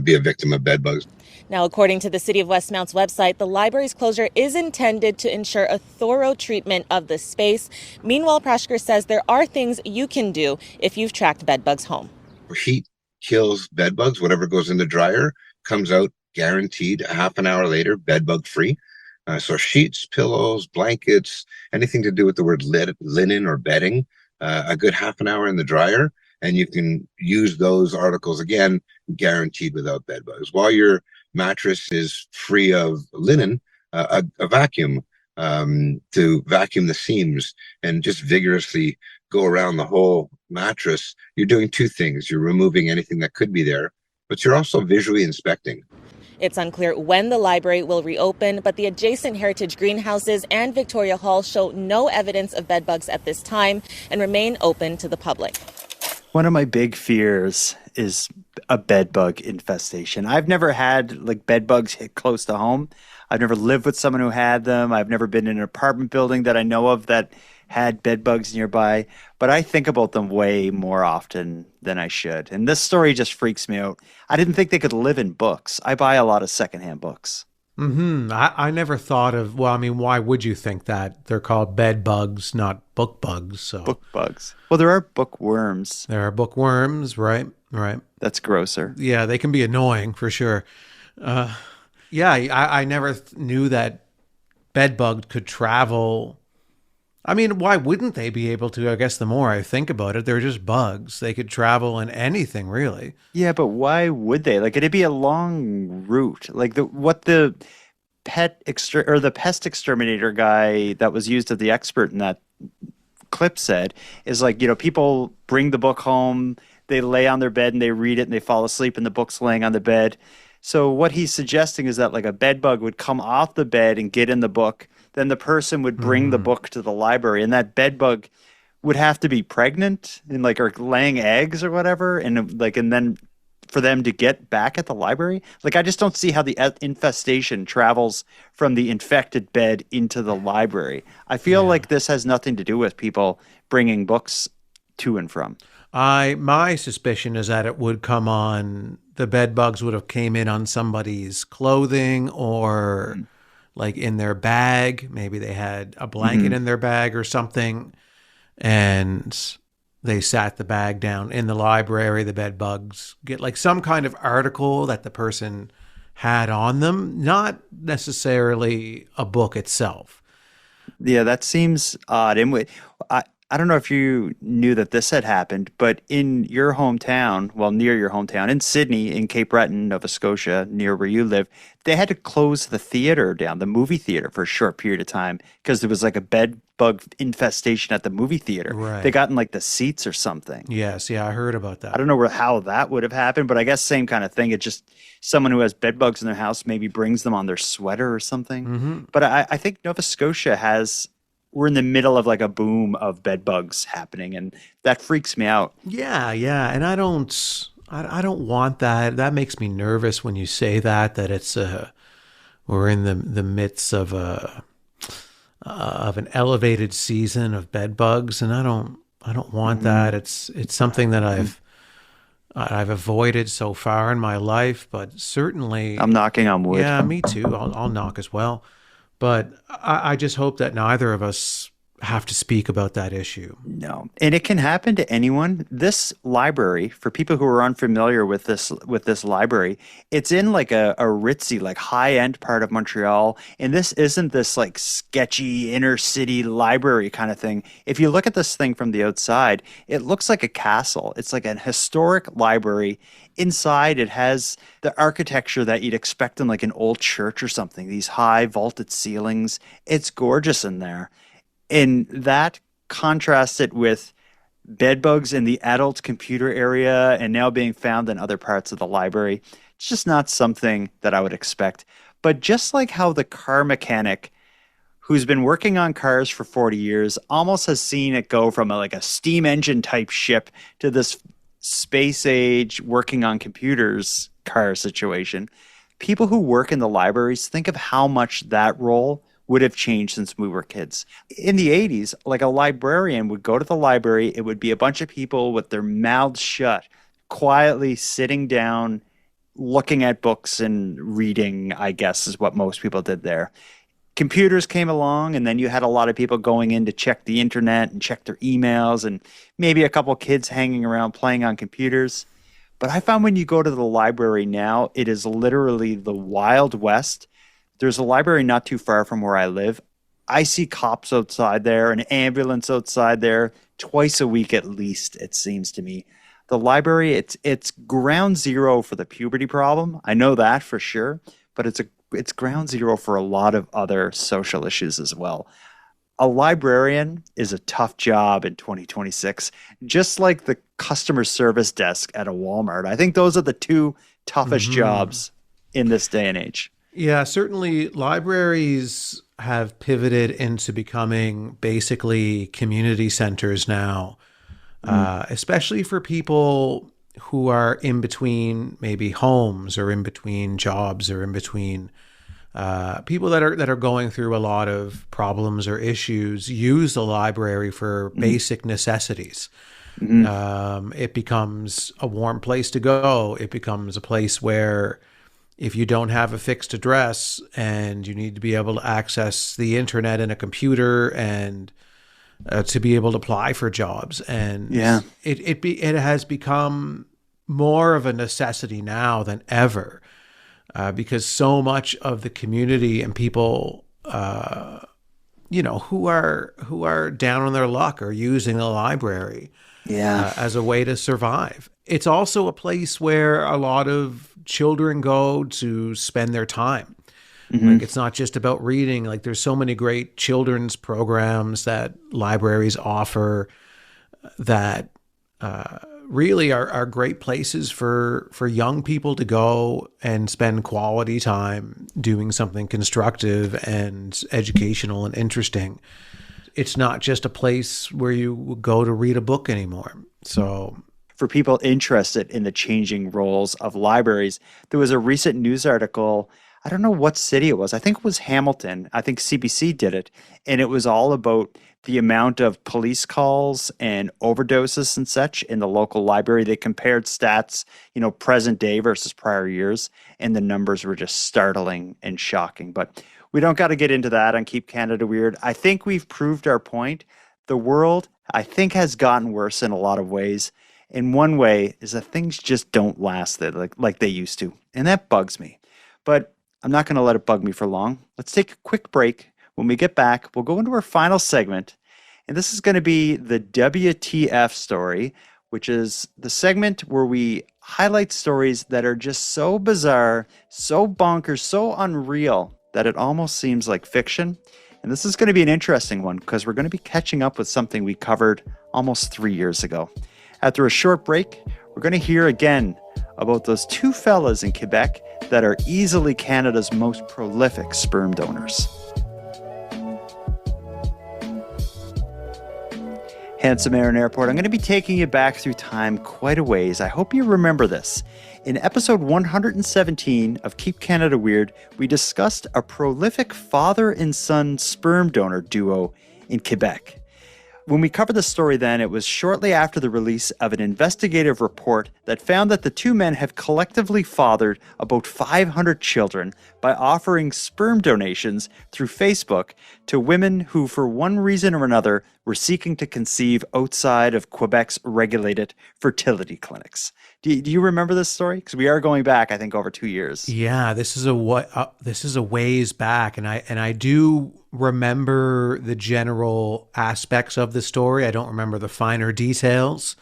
be a victim of bed bugs. Now, according to the City of Westmount's website, the library's closure is intended to ensure a thorough treatment of the space. Meanwhile, Prashker says there are things you can do if you've tracked bed bugs home. Heat kills bed bugs. Whatever goes in the dryer comes out guaranteed a half an hour later, bed bug free. So sheets, pillows, blankets, anything to do with the word linen or bedding, a good half an hour in the dryer, and you can use those articles again, guaranteed without bed bugs. While your mattress is free of linen, a vacuum to vacuum the seams and just vigorously go around the whole mattress. You're doing two things. You're removing anything that could be there, but you're also visually inspecting. It's unclear when the library will reopen, but the adjacent heritage greenhouses and Victoria Hall show no evidence of bed bugs at this time and remain open to the public. One of my big fears is a bed bug infestation. I've never had bed bugs hit close to home. I've never lived with someone who had them. I've never been in an apartment building that I know of that had bed bugs nearby, but I think about them way more often than I should. And this story just freaks me out. I didn't think they could live in books. I buy a lot of secondhand books. I never thought of, why would you think that? They're called bed bugs, not book bugs. So book bugs. Well, there are bookworms. There are bookworms, right. That's grosser. Yeah, they can be annoying for sure. I never knew that bed bugs could travel. Why wouldn't they be able to? I guess the more I think about it, they're just bugs. They could travel in anything, really. Yeah, but why would they? It'd be a long route. The pest exterminator guy that was used as the expert in that clip said is people bring the book home, they lay on their bed and they read it and they fall asleep and the book's laying on the bed. So what he's suggesting is that a bed bug would come off the bed and get in the book. Then the person would bring the book to the library, and that bed bug would have to be pregnant and or laying eggs or whatever, and then for them to get back at the library. I just don't see how the infestation travels from the infected bed into the library. I feel like this has nothing to do with people bringing books to and from. My suspicion is that it would come on, the bed bugs would have came in on somebody's clothing or in their bag. Maybe they had a blanket in their bag or something, and they sat the bag down in the library. The bed bugs get some kind of article that the person had on them, not necessarily a book itself. Yeah, that seems odd. And I don't know if you knew that this had happened, but in your hometown, near your hometown, in Sydney, in Cape Breton, Nova Scotia, near where you live, they had to close the theater down, the movie theater, for a short period of time because there was a bed bug infestation at the movie theater. Right. They got in the seats or something. Yes, I heard about that. I don't know how that would have happened, but I guess same kind of thing. It's just someone who has bed bugs in their house maybe brings them on their sweater or something. Mm-hmm. But I think Nova Scotia we're in the middle of a boom of bed bugs happening, and that freaks me out. Yeah, and I don't want that. That makes me nervous when you say that it's we're in the midst of an elevated season of bed bugs, and I don't want that. It's something that I've avoided so far in my life, but certainly I'm knocking on wood. Yeah, me too. I'll knock as well. But I just hope that neither of us have to speak about that issue. No. And it can happen to anyone. This library, for people who are unfamiliar with this library, it's in like a ritzy, like high-end part of Montreal. And this isn't this like sketchy inner city library kind of thing. If you look at this thing from the outside, it looks like a castle. It's like an historic library. Inside, it has the architecture that you'd expect in like an old church or something, these high vaulted ceilings. It's gorgeous in there. And that contrasted with bedbugs in the adult computer area and now being found in other parts of the library. It's just not something that I would expect. But just like how the car mechanic who's been working on cars for 40 years almost has seen it go from like a steam engine type ship to this space age working on computers car situation, people who work in the libraries, think of how much that role would have changed since we were kids. In the 80s, like a librarian would go to the library, it would be a bunch of people with their mouths shut, quietly sitting down, looking at books and reading, I guess, is what most people did there. Computers came along, and then you had a lot of people going in to check the internet and check their emails, and maybe a couple kids hanging around playing on computers. But I found when you go to the library now, it is literally the Wild West. There's a library not too far from where I live. I see cops outside there, an ambulance outside there, twice a week at least, it seems to me. The library, it's ground zero for the puberty problem. I know that for sure, but it's ground zero for a lot of other social issues as well. A librarian is a tough job in 2026, just like the customer service desk at a Walmart. I think those are the two toughest jobs in this day and age. Yeah, certainly libraries have pivoted into becoming basically community centers now, especially for people who are in between maybe homes or in between jobs or in between people that are going through a lot of problems or issues. Use the library for basic necessities. It becomes a warm place to go. It becomes a place where if you don't have a fixed address and you need to be able to access the internet and a computer and to be able to apply for jobs, and it has become more of a necessity now than ever because so much of the community and people, who are down on their luck are using the library as a way to survive. It's also a place where a lot of children go to spend their time. Like, it's not just about reading. Like, there's so many great children's programs that libraries offer that really are great places for young people to go and spend quality time doing something constructive and educational and interesting. It's not just a place where you go to read a book anymore. So for people interested in the changing roles of libraries, there was a recent news article. I don't know what city it was. I think it was Hamilton. I think CBC did it. And it was all about the amount of police calls and overdoses and such in the local library. They compared stats, present day versus prior years, and the numbers were just startling and shocking. But we don't got to get into that on Keep Canada Weird. I think we've proved our point. The world, I think, has gotten worse in a lot of ways. In one way is that things just don't last like they used to. And that bugs me. But I'm not going to let it bug me for long. Let's take a quick break. When we get back, we'll go into our final segment. And this is going to be the WTF story, which is the segment where we highlight stories that are just so bizarre, so bonkers, so unreal that it almost seems like fiction. And this is going to be an interesting one because we're going to be catching up with something we covered almost 3 years ago. After a short break, we're going to hear again about those two fellas in Quebec that are easily Canada's most prolific sperm donors. Handsome Aaron Airport, I'm going to be taking you back through time quite a ways. I hope you remember this. In episode 117 of Keep Canada Weird, we discussed a prolific father and son sperm donor duo in Quebec. When we covered the story then, it was shortly after the release of an investigative report that found that the two men have collectively fathered about 500 children by offering sperm donations through Facebook to women who, for one reason or another, were seeking to conceive outside of Quebec's regulated fertility clinics. Do you remember this story? Because we are going back, I think, over 2 years. Yeah, this is a ways back, and I do remember the general aspects of the story. I don't remember the finer details,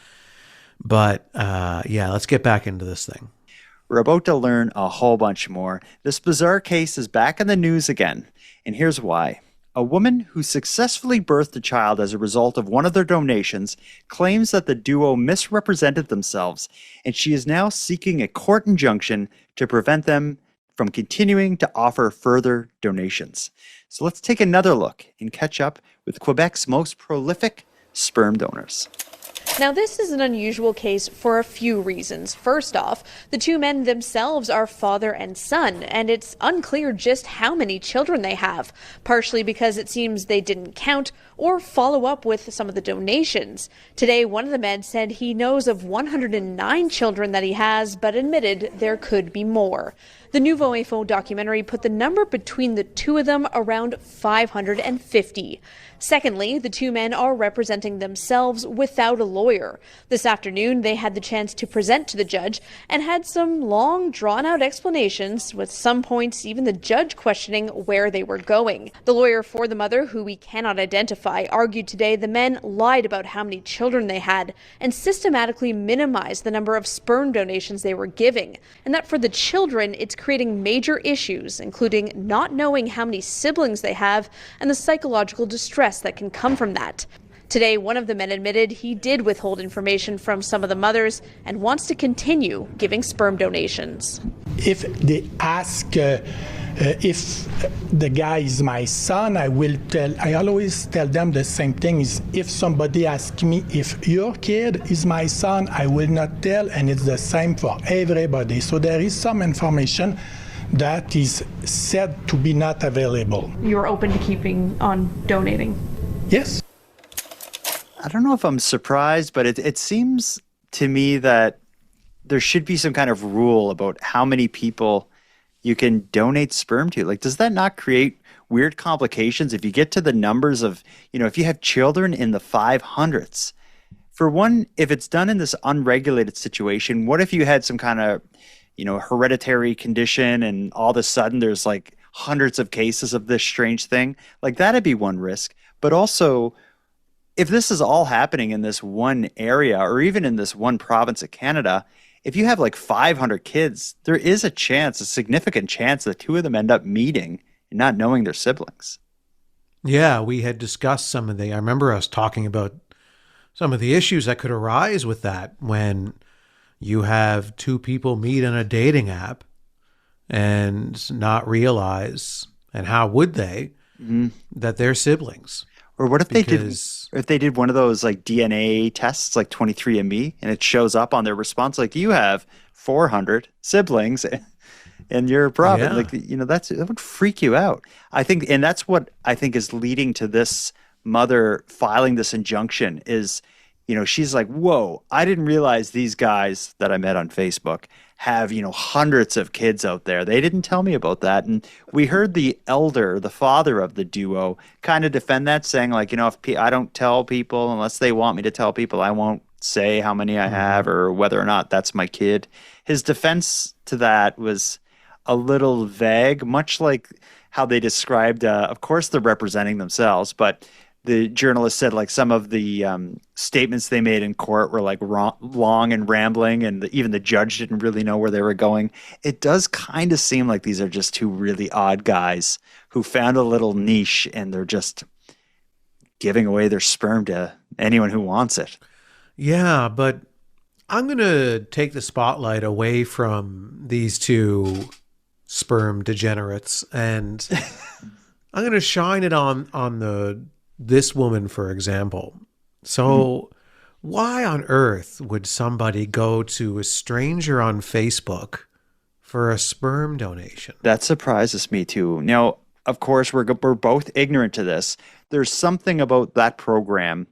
but yeah, let's get back into this thing. We're about to learn a whole bunch more. This bizarre case is back in the news again, and here's why. A woman who successfully birthed a child as a result of one of their donations claims that the duo misrepresented themselves, and she is now seeking a court injunction to prevent them from continuing to offer further donations. So let's take another look and catch up with Quebec's most prolific sperm donors. Now, this is an unusual case for a few reasons. First off, the two men themselves are father and son, and it's unclear just how many children they have, partially because it seems they didn't count or follow up with some of the donations. Today, one of the men said he knows of 109 children that he has, but admitted there could be more. The Nouveau Info documentary put the number between the two of them around 550. Secondly, the two men are representing themselves without a lawyer. This afternoon, they had the chance to present to the judge and had some long, drawn-out explanations, with some points even the judge questioning where they were going. The lawyer for the mother, who we cannot identify, argued today the men lied about how many children they had and systematically minimized the number of sperm donations they were giving, and that for the children, it's creating major issues, including not knowing how many siblings they have and the psychological distress that can come from that. Today, one of the men admitted he did withhold information from some of the mothers and wants to continue giving sperm donations. If they ask if the guy is my son, I always tell them the same thing. Is if somebody asks me if your kid is my son, I will not tell, and it's the same for everybody. So there is some information that is said to be not available. You're open to keeping on donating? Yes. I don't know if I'm surprised, but it seems to me that there should be some kind of rule about how many people you can donate sperm to. Like, does that not create weird complications if you get to the numbers of, if you have children in the 500s? For one, if it's done in this unregulated situation, what if you had some kind of, hereditary condition and all of a sudden there's like hundreds of cases of this strange thing? Like, that'd be one risk. But also, if this is all happening in this one area or even in this one province of Canada, if you have like 500 kids, there is a significant chance that two of them end up meeting and not knowing their siblings. Yeah, we had discussed I remember us talking about some of the issues that could arise with that when you have two people meet on a dating app and not realize, and how would they, that they're siblings. Or what if they did one of those like DNA tests, like 23andMe, and it shows up on their response like you have 400 siblings in your province? Yeah. Like, that would freak you out. I think, and that's what I think is leading to this mother filing this injunction is, she's like, whoa, I didn't realize these guys that I met on Facebook have, hundreds of kids out there. They didn't tell me about that. And we heard the father of the duo, kind of defend that, saying like, if I don't tell people unless they want me to tell people, I won't say how many I have or whether or not that's my kid. His defense to that was a little vague, much like how they described, of course they're representing themselves, but the journalist said like some of the statements they made in court were like long and rambling, and even the judge didn't really know where they were going. It does kind of seem like these are just two really odd guys who found a little niche and they're just giving away their sperm to anyone who wants it. Yeah, but I'm going to take the spotlight away from these two sperm degenerates, and I'm going to shine it on this woman, for example. So why on earth would somebody go to a stranger on Facebook for a sperm donation? That surprises me too. Now, of course, we're both ignorant to this. There's something about that program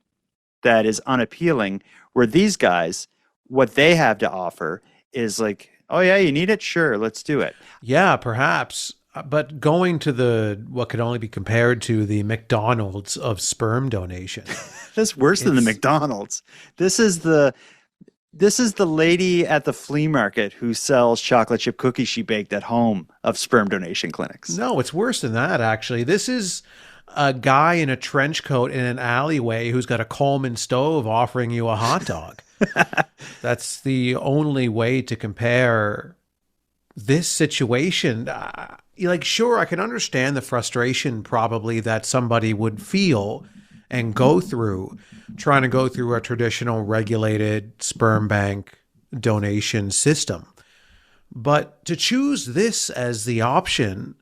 that is unappealing, where these guys, what they have to offer is like, oh yeah, you need it? Sure, let's do it. Yeah, perhaps. But going to what could only be compared to the McDonald's of sperm donation. That's worse than the McDonald's. This is the lady at the flea market who sells chocolate chip cookies she baked at home of sperm donation clinics. No, it's worse than that, actually. This is a guy in a trench coat in an alleyway who's got a Coleman stove offering you a hot dog. That's the only way to compare this situation. Sure, I can understand the frustration probably that somebody would feel and go through trying to go through a traditional regulated sperm bank donation system. But to choose this as the option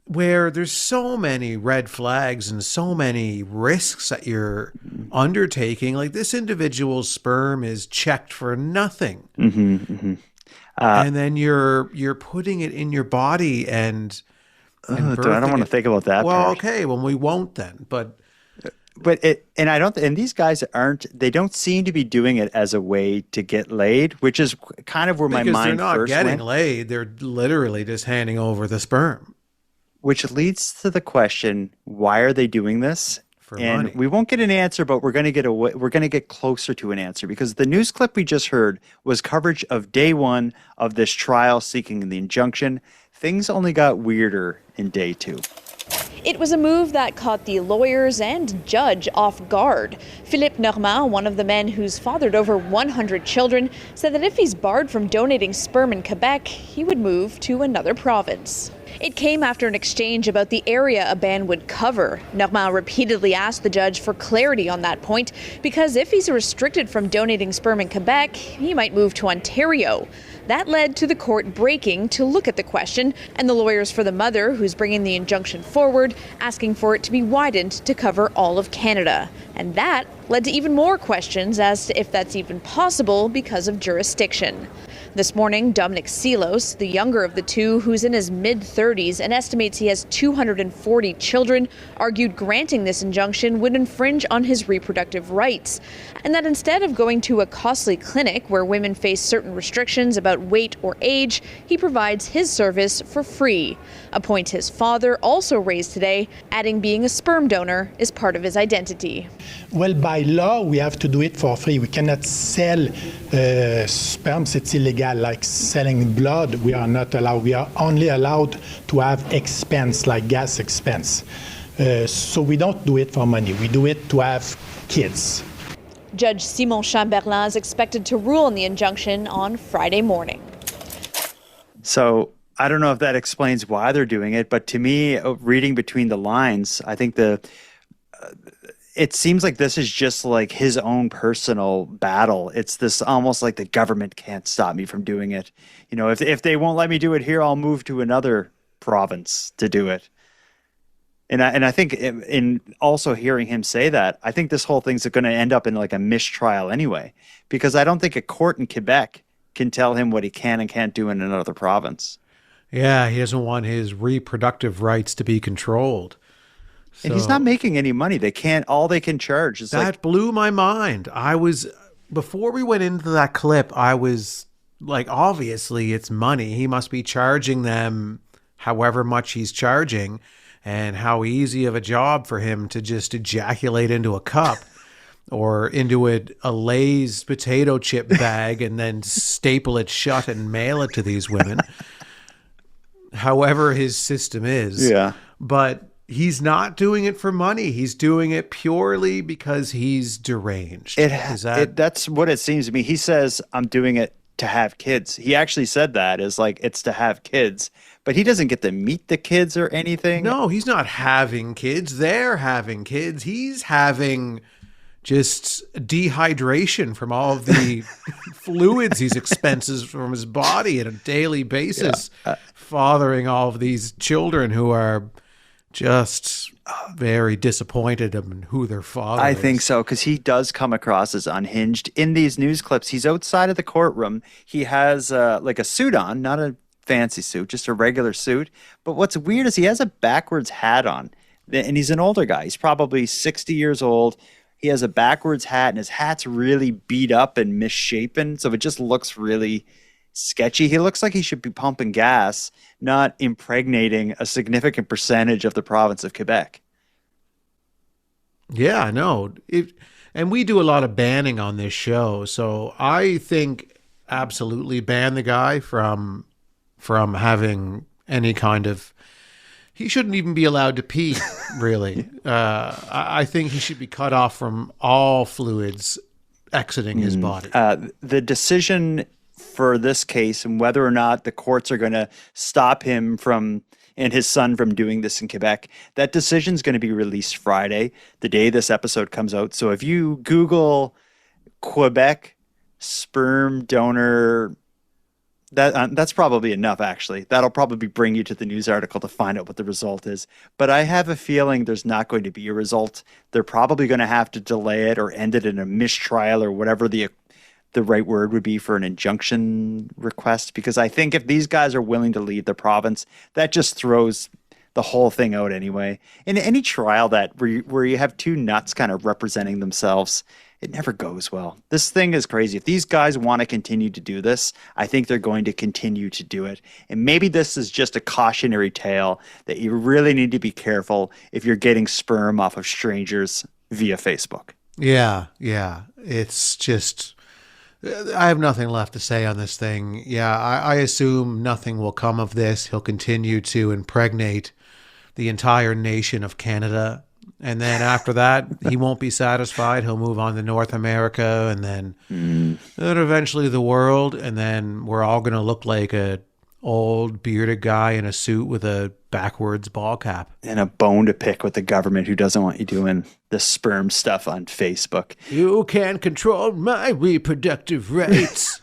where there's so many red flags and so many risks that you're undertaking, like this individual's sperm is checked for nothing. And then you're putting it in your body and I don't want to think about that. Well, okay, well, we won't then. But these guys they don't seem to be doing it as a way to get laid, which is kind of where my mind they're not first getting went. laid. They're literally just handing over the sperm. Which leads to the question, why are they doing this? For and money. We won't get an answer, but we're going to get closer to an answer, because the news clip we just heard was coverage of day one of this trial seeking the injunction. Things only got weirder in day two. It was a move that caught the lawyers and judge off guard. Philippe Normand, one of the men who's fathered over 100 children, said that if he's barred from donating sperm in Quebec, he would move to another province. It came after an exchange about the area a ban would cover. Normand repeatedly asked the judge for clarity on that point, because if he's restricted from donating sperm in Quebec, he might move to Ontario. That led to the court breaking to look at the question, and the lawyers for the mother, who's bringing the injunction forward, asking for it to be widened to cover all of Canada. And that led to even more questions as to if that's even possible because of jurisdiction. This morning, Dominic Silos, the younger of the two, who's in his mid-30s and estimates he has 240 children, argued granting this injunction would infringe on his reproductive rights, and that instead of going to a costly clinic where women face certain restrictions about weight or age, he provides his service for free, a point his father also raised today, adding being a sperm donor is part of his identity. Well, by law, we have to do it for free. We cannot sell sperm. It's illegal. Like selling blood, we are not allowed. We are only allowed to have expense, like gas expense. So we don't do it for money. We do it to have kids. Judge Simon Chamberlain is expected to rule on the injunction on Friday morning. So I don't know if that explains why they're doing it, but to me, reading between the lines, I think it seems like this is just like his own personal battle. It's this almost like the government can't stop me from doing it. You know, if they won't let me do it here, I'll move to another province to do it. And I think in also hearing him say that, I think this whole thing's going to end up in like a mistrial anyway, because I don't think a court in Quebec can tell him what he can and can't do in another province. Yeah, he doesn't want his reproductive rights to be controlled. And he's not making any money. All they can charge is that blew my mind. Before we went into that clip, I was like, obviously it's money. He must be charging them however much he's charging, and how easy of a job for him to just ejaculate into a cup or into a Lay's potato chip bag and then staple it shut and mail it to these women. However his system is. Yeah. But he's not doing it for money. He's doing it purely because he's deranged. That's what it seems to me. He says, I'm doing it to have kids. He actually said that is like, it's to have kids, but he doesn't get to meet the kids or anything. No, he's not having kids. They're having kids. He's having just dehydration from all of the fluids he's expenses from his body on a daily basis, fathering all of these children who are just very disappointed in who their father is. I think so, because he does come across as unhinged. In these news clips, he's outside of the courtroom. He has like a suit on, not a fancy suit, just a regular suit. But what's weird is he has a backwards hat on, and he's an older guy. He's probably 60 years old. He has a backwards hat, and his hat's really beat up and misshapen, so it just looks really sketchy. He looks like he should be pumping gas, not impregnating a significant percentage of the province of Quebec. Yeah, I know. And we do a lot of banning on this show, so I think absolutely ban the guy from having any kind of. He shouldn't even be allowed to pee, really. I think he should be cut off from all fluids exiting his body. The decision for this case and whether or not the courts are going to stop him and his son from doing this in Quebec, that decision is going to be released Friday, the day this episode comes out. So if you Google Quebec sperm donor, that's probably enough, actually. That'll probably bring you to the news article to find out what the result is. But I have a feeling there's not going to be a result. They're probably going to have to delay it or end it in a mistrial or whatever the right word would be for an injunction request. Because I think if these guys are willing to leave the province, that just throws the whole thing out anyway. In any trial where you have two nuts kind of representing themselves, it never goes well. This thing is crazy. If these guys want to continue to do this, I think they're going to continue to do it. And maybe this is just a cautionary tale that you really need to be careful if you're getting sperm off of strangers via Facebook. Yeah. It's just, I have nothing left to say on this thing. Yeah, I assume nothing will come of this. He'll continue to impregnate the entire nation of Canada. And then after that, he won't be satisfied. He'll move on to North America and then eventually the world. And then we're all going to look like a old bearded guy in a suit with a backwards ball cap. And a bone to pick with the government who doesn't want you doing the sperm stuff on Facebook. You can't control my reproductive rights.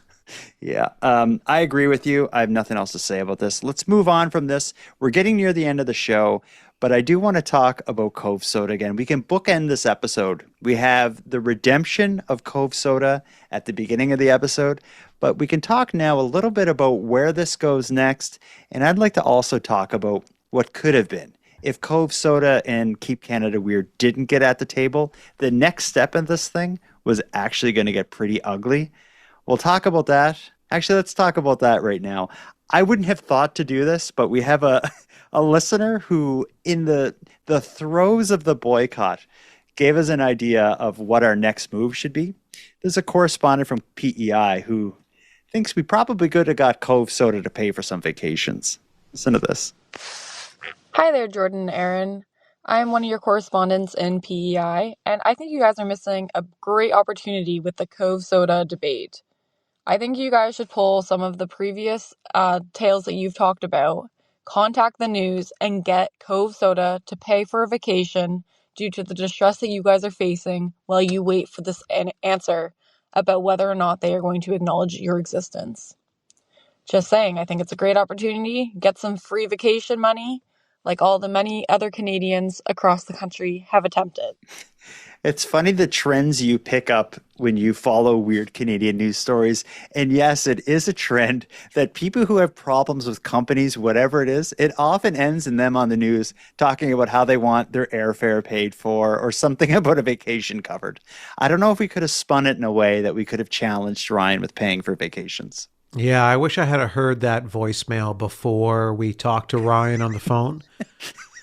Yeah, I agree with you. I have nothing else to say about this. Let's move on from this. We're getting near the end of the show. But I do want to talk about Cove Soda again. We can bookend this episode. We have the redemption of Cove Soda at the beginning of the episode, but we can talk now a little bit about where this goes next. And I'd like to also talk about what could have been. If Cove Soda and Keep Canada Weird didn't get at the table, the next step in this thing was actually going to get pretty ugly. We'll talk about that. Actually, let's talk about that right now. I wouldn't have thought to do this, but we have a listener who, in the throes of the boycott, gave us an idea of what our next move should be. There's a correspondent from PEI who thinks we probably could have got Cove Soda to pay for some vacations. Listen to this. Hi there, Jordan and Aaron. I'm one of your correspondents in PEI, and I think you guys are missing a great opportunity with the Cove Soda debate. I think you guys should pull some of the previous tales that you've talked about, contact the news, and get Cove Soda to pay for a vacation due to the distress that you guys are facing while you wait for this answer about whether or not they are going to acknowledge your existence. Just saying, I think it's a great opportunity. Get some free vacation money like all the many other Canadians across the country have attempted. It's funny the trends you pick up when you follow weird Canadian news stories. And yes, it is a trend that people who have problems with companies, whatever it is, it often ends in them on the news talking about how they want their airfare paid for or something about a vacation covered. I don't know if we could have spun it in a way that we could have challenged Ryan with paying for vacations. Yeah, I wish I had heard that voicemail before we talked to Ryan on the phone.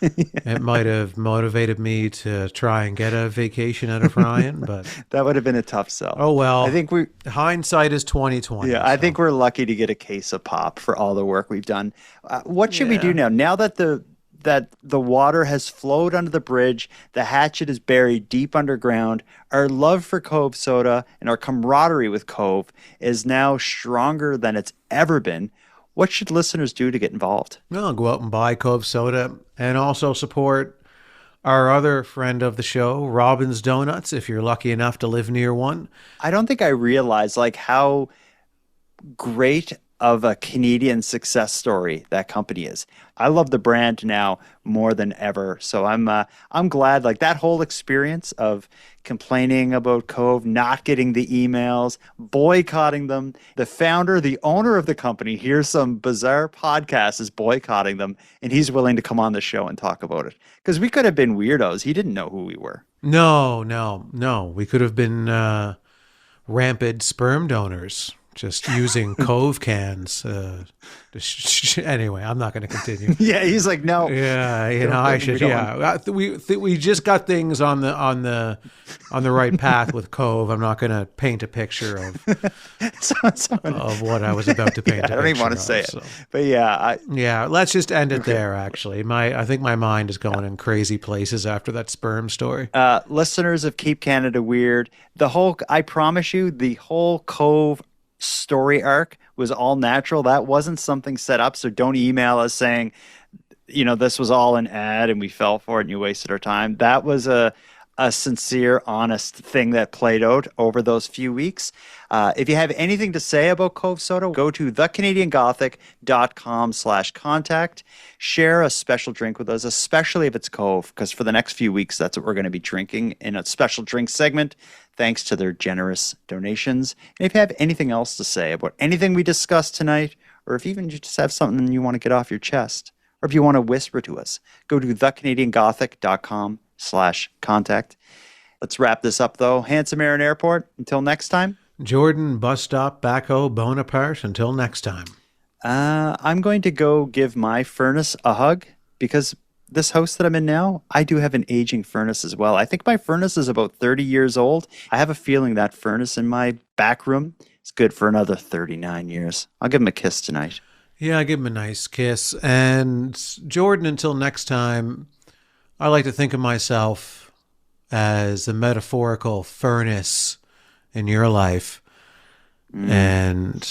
It might have motivated me to try and get a vacation out of Ryan, but that would have been a tough sell. Oh well. I think hindsight is 2020. Yeah, so. I think we're lucky to get a case of pop for all the work we've done. What should we do now? Now that the water has flowed under the bridge, the hatchet is buried deep underground, our love for Cove Soda and our camaraderie with Cove is now stronger than it's ever been. What should listeners do to get involved? Well, go out and buy Cove Soda and also support our other friend of the show, Robin's Donuts, if you're lucky enough to live near one. I don't think I realized how great of a Canadian success story that company is. I love the brand now more than ever. So I'm glad that whole experience of complaining about Cove, not getting the emails, boycotting them. The founder, the owner of the company, hears some bizarre podcast is boycotting them, and he's willing to come on the show and talk about it. Because we could have been weirdos. He didn't know who we were. No. We could have been rampant sperm donors, just using Cove cans. Anyway, I'm not going to continue. Yeah, he's like, no. Yeah, I should. Yeah, we just got things on the right path with Cove. I'm not going to paint a picture of what I was about to paint. I don't even want to say it, but yeah, let's just end it there. Actually, I think my mind is going in crazy places after that sperm story. Listeners of Keep Canada Weird, I promise you, the whole Cove story arc was all natural. That wasn't something set up. So don't email us saying, this was all an ad and we fell for it and you wasted our time. That was a sincere, honest thing that played out over those few weeks. If you have anything to say about Cove Soda, go to thecanadiangothic.com/contact. Share a special drink with us, especially if it's Cove, because for the next few weeks, that's what we're going to be drinking in a special drink segment, thanks to their generous donations. And if you have anything else to say about anything we discussed tonight, or if even you just have something you want to get off your chest, or if you want to whisper to us, go to thecanadiangothic.com/contact. Let's wrap this up, though. Handsome Aaron Airport, until next time. Jordan, bus stop, backhoe, Bonaparte, until next time. I'm going to go give my furnace a hug, because this house that I'm in now, I do have an aging furnace as well. I think my furnace is about 30 years old. I have a feeling that furnace in my back room is good for another 39 years. I'll give him a kiss tonight. Yeah, I give him a nice kiss. And Jordan, until next time, I like to think of myself as a metaphorical furnace in your life. And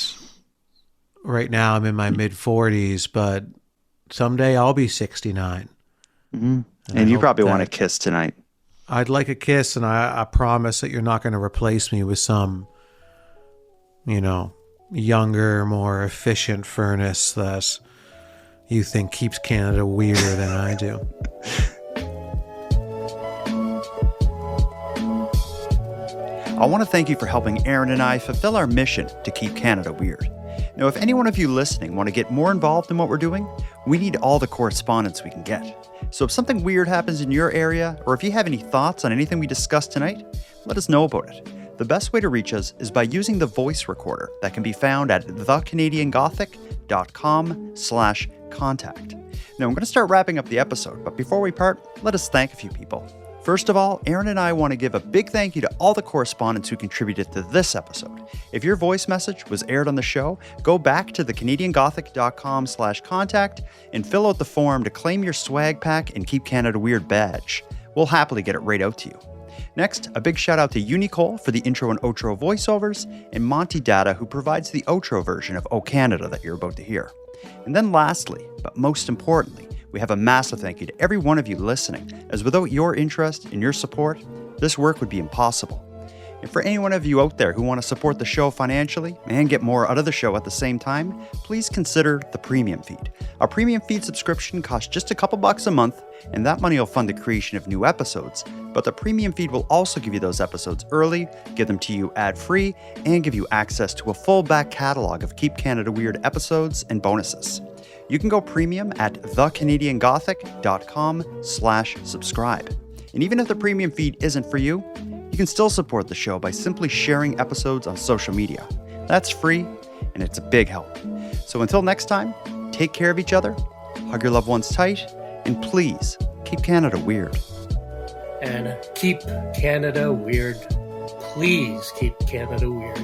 right now I'm in my mid-40s, but someday I'll be 69. And you probably want a kiss tonight. I'd like a kiss, and I promise that you're not going to replace me with some, younger, more efficient furnace that you think keeps Canada weirder than I do. I want to thank you for helping Aaron and I fulfill our mission to keep Canada weird. Now, if any one of you listening want to get more involved in what we're doing, we need all the correspondence we can get. So if something weird happens in your area, or if you have any thoughts on anything we discussed tonight, let us know about it. The best way to reach us is by using the voice recorder that can be found at thecanadiangothic.com/contact. Now, I'm going to start wrapping up the episode, but before we part, let us thank a few people. First of all, Aaron and I want to give a big thank you to all the correspondents who contributed to this episode. If your voice message was aired on the show, go back to thecanadiangothic.com/contact and fill out the form to claim your swag pack and Keep Canada Weird badge. We'll happily get it right out to you. Next, a big shout out to Unicole for the intro and outro voiceovers, and Monty Data, who provides the outro version of O Canada that you're about to hear. And then lastly, but most importantly, we have a massive thank you to every one of you listening, as without your interest and your support, this work would be impossible. And for any one of you out there who want to support the show financially and get more out of the show at the same time, please consider the premium feed. Our premium feed subscription costs just a couple bucks a month, and that money will fund the creation of new episodes. But the premium feed will also give you those episodes early, give them to you ad-free, and give you access to a full back catalog of Keep Canada Weird episodes and bonuses. You can go premium at thecanadiangothic.com/subscribe. And even if the premium feed isn't for you, you can still support the show by simply sharing episodes on social media. That's free, and it's a big help. So until next time, take care of each other, hug your loved ones tight, and please keep Canada weird. And keep Canada weird. Please keep Canada weird.